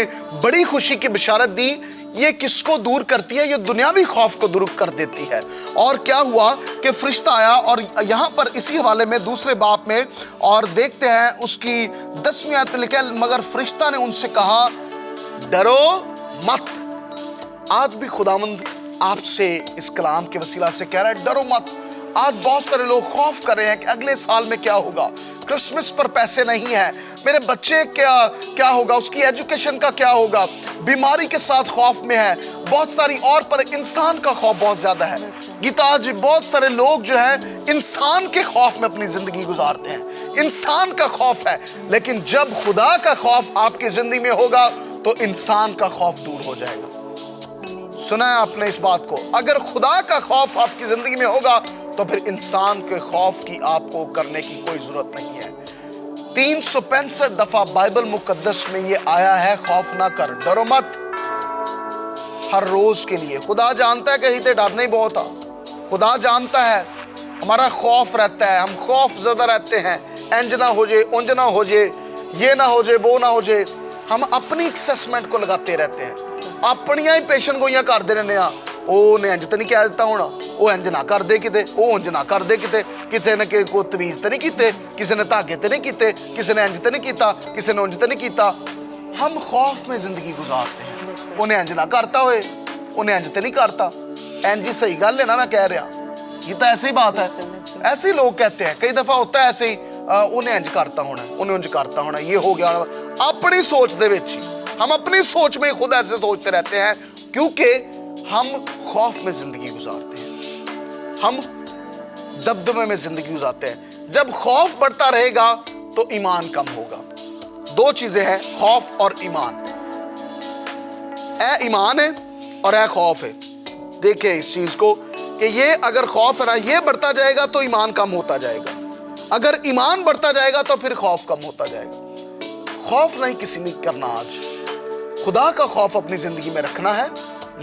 بڑی خوشی کی بشارت دی, یہ کس کو دور کرتی ہے؟ یہ دنیاوی خوف کو دور کر دیتی ہے. اور کیا ہوا کہ فرشتہ آیا, اور یہاں پر اسی حوالے میں دوسرے باب میں اور دیکھتے ہیں اس کی 10ویں آیت میں لکھا ہے, مگر فرشتہ نے ان سے کہا ڈرو مت. آج بھی خداوند آپ سے اس کلام کے وسیلہ سے کہہ رہا ہے ڈرو مت. آج بہت سارے لوگ خوف کر رہے ہیں کہ اگلے سال میں کیا ہوگا, کرسمس پر پیسے نہیں ہیں, میرے بچے کیا ہوگا, اس کی ایجوکیشن کا کیا ہوگا, بیماری کے ساتھ خوف میں ہے, بہت ساری اور پر انسان کا خوف بہت زیادہ ہے. گیتا آج بہت سارے لوگ جو ہیں انسان کے خوف میں اپنی زندگی گزارتے ہیں, انسان کا خوف ہے, لیکن جب خدا کا خوف آپ کی زندگی میں ہوگا تو انسان کا خوف دور ہو جائے گا. سنا ہے آپ نے اس بات کو؟ اگر خدا کا خوف آپ کی زندگی میں ہوگا تو پھر انسان کے خوف کی آپ کو کرنے کی کوئی ضرورت نہیں ہے. 365 دفعہ بائبل مقدس میں یہ آیا ہے خوف نہ کر, ڈرو مت. ہر روز کے لیے خدا جانتا ہے کہیں تے ڈر نہیں بہت, خدا جانتا ہے ہمارا خوف رہتا ہے, ہم خوف زدہ رہتے ہیں, انج نہ ہو جائے, اونج نہ ہو جائے, یہ نہ ہو جائے, وہ نہ ہو جائے. ہم اپنی ایکسیسمنٹ کو لگاتے رہتے ہیں, اپنیاں ہی پیشن گوئیاں کر دے رہنے ہیں. وہ نے انج تو نہیں کہہ دیتا ہونا, وہ انج نہ کر دے کتے, وہ انج نہ کر دے کتے, کسی نے کوئی تویز تو نہیں کیتے, کسی نے دھاگے تو نہیں کیتے, کسی نے انج تو نہیں کیتا, کسی نے انج تو نہیں کیتا. ہم خوف میں زندگی گزارتے ہیں, انہیں انج نہ کرتا ہوئے, انہیں انج تو نہیں کرتا. انج صحیح گل ہے نا میں کہہ رہا, یہ تو ایسی بات ہے. ایسے لوگ کہتے ہیں, کئی دفعہ ہوتا ہے ایسے ہی, انہیں انج کرتا ہونا, انہیں انج کرتا ہونا, یہ ہو گیا. اپنی سوچ دے وچ, ہم اپنی سوچ میں خود ایسے سوچتے رہتے ہیں, کیونکہ ہم خوف میں زندگی گزارتے ہیں, ہم دبدبے میں زندگی گزارتے ہیں. جب خوف بڑھتا رہے گا تو ایمان کم ہوگا. 2 چیزیں ہیں, خوف اور ایمان. اے ایمان ہے اور ہے خوف ہے. دیکھیں اس چیز کو کہ یہ اگر خوف ہے نا یہ بڑھتا جائے گا تو ایمان کم ہوتا جائے گا. اگر ایمان بڑھتا جائے گا تو پھر خوف کم ہوتا جائے گا. خوف نہیں کسی نے کرنا. آج خدا کا خوف اپنی زندگی میں رکھنا ہے,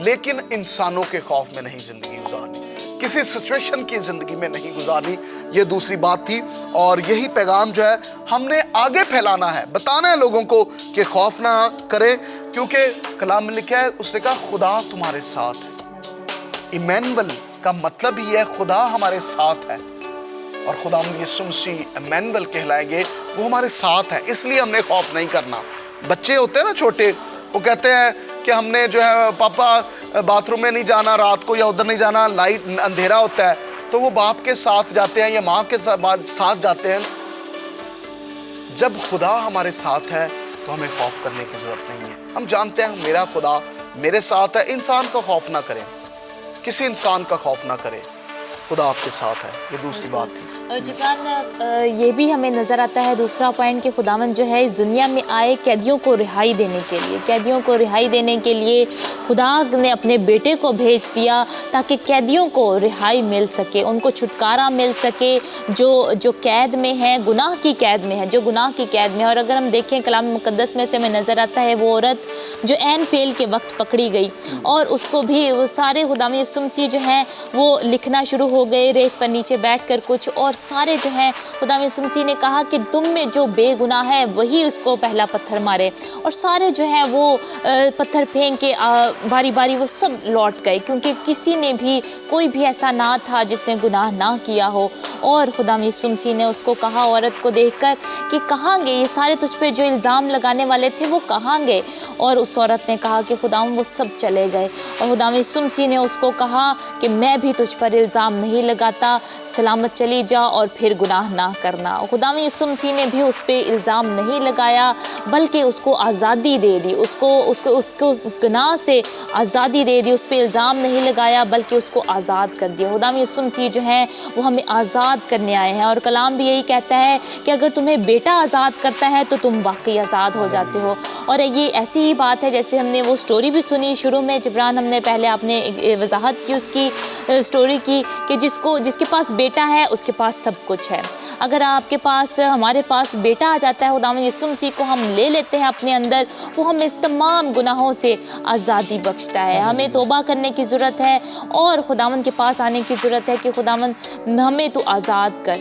لیکن انسانوں کے خوف میں نہیں زندگی گزارنی, کسی سچویشن کی زندگی میں نہیں گزارنی. یہ دوسری بات تھی, اور یہی پیغام جو ہے ہم نے آگے پھیلانا ہے, بتانا ہے لوگوں کو کہ خوف نہ کریں, کیونکہ کلام میں لکھا ہے, اس نے کہا خدا تمہارے ساتھ ہے. ایمینول کا مطلب ہی ہے خدا ہمارے ساتھ ہے, اور خدا ہم یسوع مسیح ایمینول کہلائیں گے, وہ ہمارے ساتھ ہے. اس لیے ہم نے خوف نہیں کرنا. بچے ہوتے ہیں نا چھوٹے, وہ کہتے ہیں کہ ہم نے جو ہے پاپا باتھ روم میں نہیں جانا رات کو, یا ادھر نہیں جانا, لائٹ اندھیرا ہوتا ہے, تو وہ باپ کے ساتھ جاتے ہیں یا ماں کے ساتھ جاتے ہیں. جب خدا ہمارے ساتھ ہے تو ہمیں خوف کرنے کی ضرورت نہیں ہے. ہم جانتے ہیں میرا خدا میرے ساتھ ہے. انسان کا خوف نہ کریں, کسی انسان کا خوف نہ کرے, خدا آپ کے ساتھ ہے. یہ دوسری بات تھی. جبران, یہ بھی ہمیں نظر آتا ہے دوسرا پوائنٹ کہ خداوند جو ہے اس دنیا میں آئے قیدیوں کو رہائی دینے کے لیے. قیدیوں کو رہائی دینے کے لیے خدا نے اپنے بیٹے کو بھیج دیا تاکہ قیدیوں کو رہائی مل سکے, ان کو چھٹکارا مل سکے جو قید میں ہیں, گناہ کی قید میں ہے, جو گناہ کی قید میں ہے. اور اگر ہم دیکھیں کلام مقدس میں سے ہمیں نظر آتا ہے وہ عورت جو عین فعل کے وقت پکڑی گئی, اور اس کو بھی وہ سارے خداوند یسوع مسیح جو ہیں وہ لکھنا شروع ہو گئے ریت پر نیچے بیٹھ کر کچھ, اور سارے جو ہیں خداوند یسوع مسیح نے کہا کہ تم میں جو بے گناہ ہے وہی اس کو پہلا پتھر مارے, اور سارے جو ہیں وہ پتھر پھینک کے باری باری وہ سب لوٹ گئے, کیونکہ کسی نے بھی کوئی بھی ایسا نہ تھا جس نے گناہ نہ کیا ہو. اور خداوند یسوع مسیح نے اس کو کہا, عورت کو دیکھ کر, کہ کہاں گئے یہ سارے تجھ پہ جو الزام لگانے والے تھے وہ کہاں گئے؟ اور اس عورت نے کہا کہ خداوند وہ سب چلے گئے. اور خداوند یسوع مسیح نے اس کو کہا کہ میں بھی تجھ پر الزام نہیں لگاتا, سلامت چلی جا اور پھر گناہ نہ کرنا. خداوند یسوع مسیح نے بھی اس پہ الزام نہیں لگایا بلکہ اس کو آزادی دے دی, اس کو اس گناہ سے آزادی دے دی. اس پہ الزام نہیں لگایا بلکہ اس کو آزاد کر دیا. خداوند یسوع مسیح جو ہیں وہ ہمیں آزاد کرنے آئے ہیں, اور کلام بھی یہی کہتا ہے کہ اگر تمہیں بیٹا آزاد کرتا ہے تو تم واقعی آزاد ہو جاتے ہو. اور یہ ایسی ہی بات ہے جیسے ہم نے وہ سٹوری بھی سنی شروع میں جبران, ہم نے پہلے آپ نے وضاحت کی اس کی سٹوری کی کہ جس کے پاس بیٹا ہے اس کے پاس سب کچھ ہے. اگر آپ کے پاس ہمارے پاس بیٹا آ جاتا ہے خداوند یسوع مسیح کو ہم لے لیتے ہیں اپنے اندر, وہ ہمیں اس تمام گناہوں سے آزادی بخشتا ہے. ہمیں توبہ کرنے کی ضرورت ہے اور خداوند کے پاس آنے کی ضرورت ہے کہ خداوند ہمیں تو آزاد کر.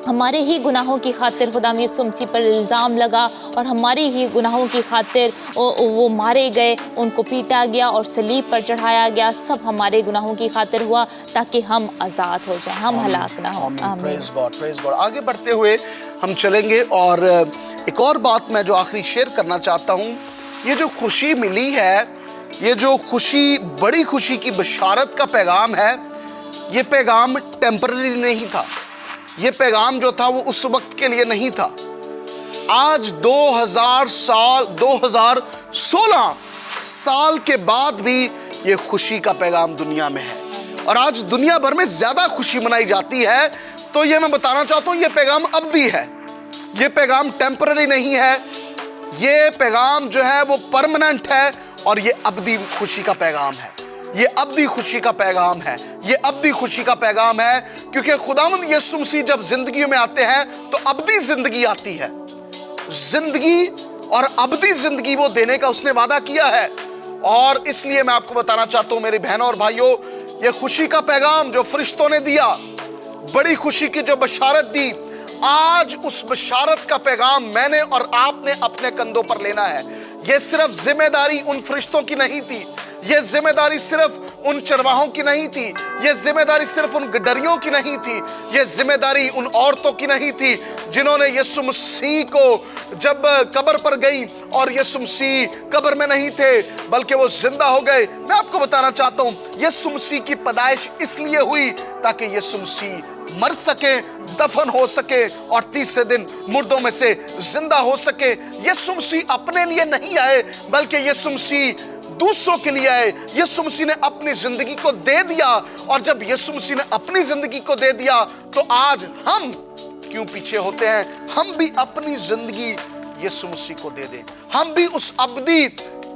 ہمارے ہی گناہوں کی خاطر خداوند یسوع مسیح پر الزام لگا, اور ہمارے ہی گناہوں کی خاطر وہ مارے گئے, ان کو پیٹا گیا اور صلیب پر چڑھایا گیا. سب ہمارے گناہوں کی خاطر ہوا تاکہ ہم آزاد ہو جائیں, ہم ہلاک نہ ہوں. پریز گاڈ, پریز گاڈ. آگے بڑھتے ہوئے ہم چلیں گے, اور ایک اور بات میں جو آخری شیئر کرنا چاہتا ہوں, یہ جو خوشی ملی ہے, یہ جو خوشی, بڑی خوشی کی بشارت کا پیغام ہے, یہ پیغام ٹیمپرری نہیں تھا. یہ پیغام جو تھا وہ اس وقت کے لیے نہیں تھا. آج 2016 سال کے بعد بھی یہ خوشی کا پیغام دنیا میں ہے, اور آج دنیا بھر میں زیادہ خوشی منائی جاتی ہے. تو یہ میں بتانا چاہتا ہوں, یہ پیغام ابدی ہے, یہ پیغام ٹیمپرری نہیں ہے, یہ پیغام جو ہے وہ پرمننٹ ہے, اور یہ ابدی خوشی کا پیغام ہے. یہ ابدی خوشی کا پیغام ہے, یہ ابدی خوشی کا پیغام ہے, کیونکہ خداوند یسوع مسیح جب زندگی میں آتے ہیں تو ابدی زندگی آتی ہے. زندگی اور ابدی زندگی وہ دینے کا اس نے وعدہ کیا ہے. اور اس لیے میں آپ کو بتانا چاہتا ہوں میرے بہنوں اور بھائیوں, یہ خوشی کا پیغام جو فرشتوں نے دیا, بڑی خوشی کی جو بشارت دی, آج اس بشارت کا پیغام میں نے اور آپ نے اپنے کندھوں پر لینا ہے. یہ صرف ذمہ داری ان فرشتوں کی نہیں تھی, یہ ذمہ داری صرف ان چرواہوں کی نہیں تھی, یہ ذمہ داری صرف ان گڈریوں کی نہیں تھی, یہ ذمہ داری ان عورتوں کی نہیں تھی جنہوں نے یسوع مسیح کو جب قبر پر گئی اور یسوع مسیح قبر میں نہیں تھے بلکہ وہ زندہ ہو گئے. میں آپ کو بتانا چاہتا ہوں, یسوع مسیح کی پیدائش اس لیے ہوئی تاکہ یسوع مسیح مر سکے, دفن ہو سکے, اور تیسرے دن مردوں میں سے زندہ ہو سکے. یسوع مسیح اپنے لیے نہیں آئے بلکہ یسوع مسیح دوسروں کے لیے آئے. یسوع مسیح نے اپنی زندگی کو دے دیا, اور جب یسوع مسیح نے اپنی زندگی کو دے دیا تو آج ہم کیوں پیچھے ہوتے ہیں؟ ہم بھی اپنی زندگی یسوع مسیح کو دے دیں, ہم بھی اس ابدی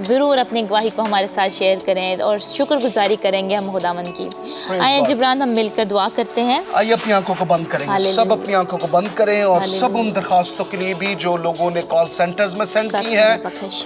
ضرور اپنی گواہی کو ہمارے ساتھ شیئر کریں اور شکر گزاری کریں گے ہم خداوند کی. آئیں جبران ہم مل کر دعا کرتے ہیں. آئیے اپنی آنکھوں کو بند کریں گے, سب اپنی آنکھوں کو بند کریں, اور سب ان درخواستوں کے لیے بھی جو لوگوں نے کال سینٹرز میں سینڈ کی ہیں,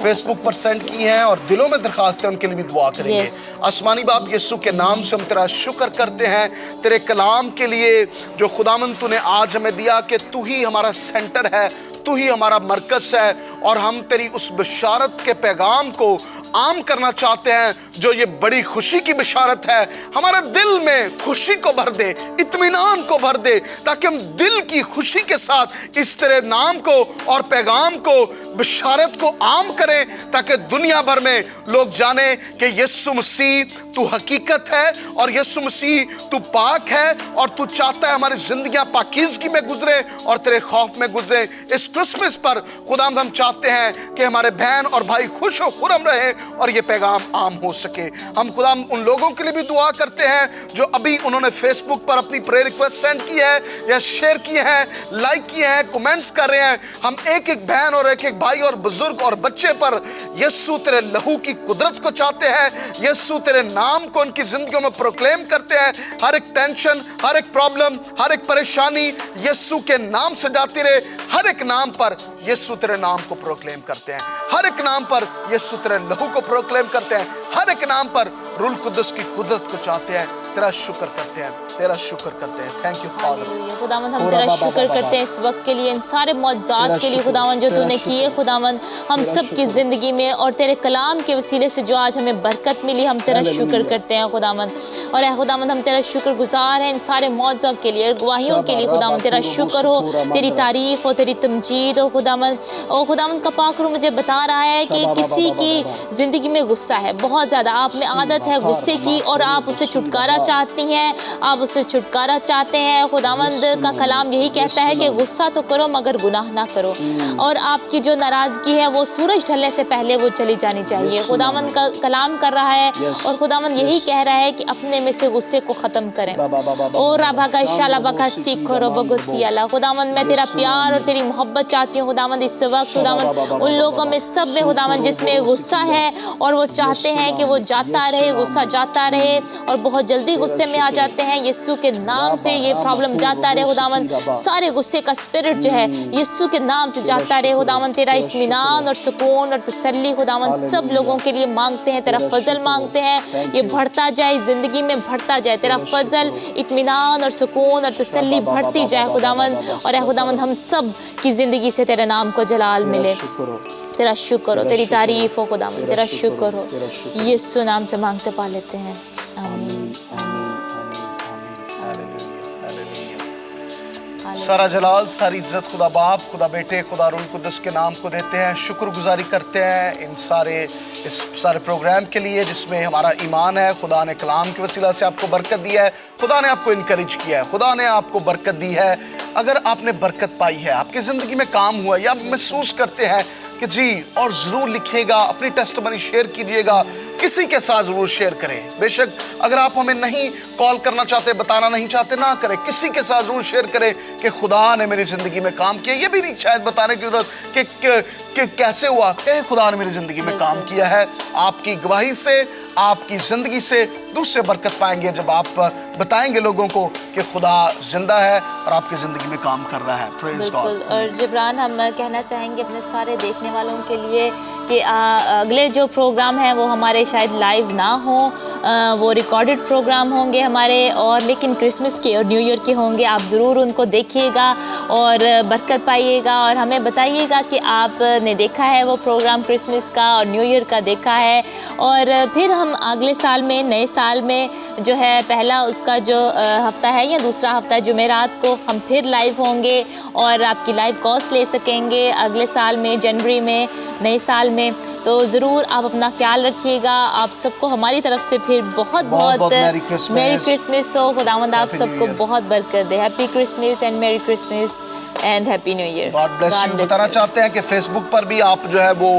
فیس بک پر سینڈ کی ہیں, اور دلوں میں درخواستیں ان کے لیے بھی دعا کریں گے. آسمانی باپ یسوع کے نام سے ہم تیرا شکر کرتے ہیں تیرے کلام کے لیے جو خداوند تو نے آج ہمیں دیا کہ تو ہی ہمارا سینٹر ہے, تو ہی ہمارا مرکز ہے, اور ہم تیری اس بشارت کے پیغام کو عام کرنا چاہتے ہیں جو یہ بڑی خوشی کی بشارت ہے. ہمارے دل میں خوشی کو بھر دے, اطمینان کو بھر دے, تاکہ ہم دل کی خوشی کے ساتھ اس تیرے نام کو اور پیغام کو, بشارت کو عام کریں, تاکہ دنیا بھر میں لوگ جانیں کہ یسوع مسیح تو حقیقت ہے, اور یسوع مسیح تو پاک ہے, اور تو چاہتا ہے ہماری زندگیاں پاکیزگی میں گزریں اور تیرے خوف میں گزریں. اس کرسمس پر خداوند ہم چاہتے ہیں کہ ہمارے بہن اور بھائی خوش و خرم رہیں اور یہ پیغام عام ہو سکے. ہم خدا ان لوگوں کے لیے بھی دعا کرتے ہیں جو ابھی انہوں نے فیس بک پر اپنی پریئر ریکویسٹ سینڈ کی ہے یا شیئر کی ہیں, لائک کی ہیں, کومنٹس کر رہے ہیں. ہم ایک ایک بہن اور ایک ایک بھائی اور بزرگ اور بچے پر یسوع تیرے لہو کی قدرت کو چاہتے ہیں. یسوع تیرے نام کو ان کی زندگیوں میں پروکلیم کرتے ہیں. ہر ایک ٹینشن, ہر ایک پرابلم, ہر ایک پریشانی یسوع کے نام سے جاتی رہے. ہر ایک نام پر یسوع تیرے نام کو پروکلیم کرتے ہیں. ہر ایک نام پر یسوع تیرے لہو کو پروکلیم کرتے ہیں. ہر ایک نام پر روح القدس کی قدرت کو چاہتے ہیں. تیرا شکر کرتے ہیں, تیرا شکر کرتے ہیں. Thank you father. خداوند ہم تیرا شکر کرتے ہیں اس وقت کے لیے, ان سارے معجزات کے لیے خداوند جو تو نے کیے. خداوند ہم سب کی زندگی میں اور تیرے کلام کے وسیلے سے جو آج ہمیں برکت ملی, ہم تیرا شکر کرتے ہیں خداوند. اور اے خداوند ہم تیرا شکر گزار ہیں ان سارے معجزات کے لیے اور گواہیوں کے لیے. خداوند تیرا شکر ہو, تیری تعریف ہو, تیری تمجید ہو خداوند. اور خداوند کا پاک روح مجھے بتا رہا ہے کہ کسی کی زندگی میں غصہ ہے بہت زیادہ, آپ میں عادت ہے غصے کی اور آپ اسے چھٹکارا چاہتی ہیں, آپ اسے چھٹکارا چاہتے ہیں. خداوند کا کلام یہی کہتا ہے کہ غصہ تو کرو مگر گناہ نہ کرو, اور آپ کی جو ناراضگی ہے وہ سورج ڈھلنے سے پہلے وہ چلی جانی چاہیے. خداوند کا کلام کر رہا ہے اور خداوند یہی کہہ رہا ہے کہ اپنے میں سے غصے کو ختم کریں. اور ربا کا اشالہ بکا سیکھو ربا گسیالہ. خداوند میں تیرا پیار اور تیری محبت چاہتی ہوں خداوند اس وقت. خداوند ان لوگوں میں سب میں خداوند جس میں غصہ ہے اور وہ چاہتے ہیں کہ وہ جاتا رہے, غصہ جاتا رہے, اور بہت جلدی غصے میں آ جاتے ہیں, یسوع کے نام سے یہ پرابلم جاتا رہے خداوند. سارے غصے کا اسپرٹ جو ہے یسوع کے نام سے جاتا رہے خداوند. تیرا اطمینان اور سکون اور تسلی خداوند سب لوگوں کے لیے مانگتے ہیں. تیرا فضل مانگتے ہیں, یہ بڑھتا جائے, زندگی میں بڑھتا جائے. تیرا فضل, اطمینان اور سکون اور تسلی بڑھتی جائے خداوند. اور اے خداوند ہم سب کی زندگی سے تیرے نام کو جلال ملے. تیرا شکر ہو, تیری تعریف ہو خداوند, تیرا شکر ہو. یسوع نام سے مانگتے پا لیتے ہیں, آمین. سارا جلال, ساری عزت خدا باپ, خدا بیٹے, خدا روح القدس کے نام کو دیتے ہیں. شکر گزاری کرتے ہیں اس سارے پروگرام کے لیے جس میں ہمارا ایمان ہے. خدا نے کلام کے وسیلہ سے آپ کو برکت دی ہے, خدا نے آپ کو انکریج کیا ہے, خدا نے آپ کو برکت دی ہے. اگر آپ نے برکت پائی ہے, آپ کی زندگی میں کام ہوا ہے, یا محسوس کرتے ہیں کہ جی, اور ضرور لکھیے گا, اپنی ٹیسٹمنی شیئر کیجیے گا, کسی کے ساتھ ضرور شیئر کریں. بے شک اگر آپ ہمیں نہیں کال کرنا چاہتے, بتانا نہیں چاہتے, نہ کریں, کسی کے ساتھ ضرور شیئر کریں کہ خدا نے میری زندگی میں کام کیا. یہ بھی نہیں شاید بتانے کی ضرورت کہ کیسے ہوا, کہ خدا نے میری زندگی میں کام کیا ہے. آپ کی گواہی سے, آپ کی زندگی سے دوسرے برکت پائیں گے جب آپ بتائیں گے لوگوں کو کہ خدا زندہ ہے اور آپ کی زندگی میں کام کر رہا ہے. پریز گاڈ. بالکل. اور جبران ہم کہنا چاہیں گے اپنے سارے دیکھنے والوں کے لیے کہ اگلے جو پروگرام ہیں وہ ہمارے شاید لائیو نہ ہوں, وہ ریکارڈڈ پروگرام ہوں گے ہمارے, اور لیکن کرسمس کے اور نیو ایئر کے ہوں گے. آپ ضرور ان کو دیکھیے گا اور برکت پائیے گا, اور ہمیں بتائیے گا کہ آپ نے دیکھا ہے وہ پروگرام کرسمس کا اور نیو ایئر کا دیکھا ہے. اور پھر ہم اگلے سال میں, نئے سال میں جو ہے پہلا اس کا جو ہفتہ ہے یا دوسرا ہفتہ جمعرات کو ہم پھر لائیو ہوں گے اور آپ کی لائیو کالس لے سکیں گے اگلے سال میں, جنوری میں, نئے سال میں. تو ضرور آپ اپنا خیال رکھیے گا. آپ سب کو ہماری طرف سے پھر بہت بہت میری کرسمس ہو. خداوند آپ سب کو بہت برکت دے. Happy Christmas and merry Christmas and happy new year. God bless you. بتانا چاہتے ہیں کہ فیس بک پر بھی آپ جو ہے وہ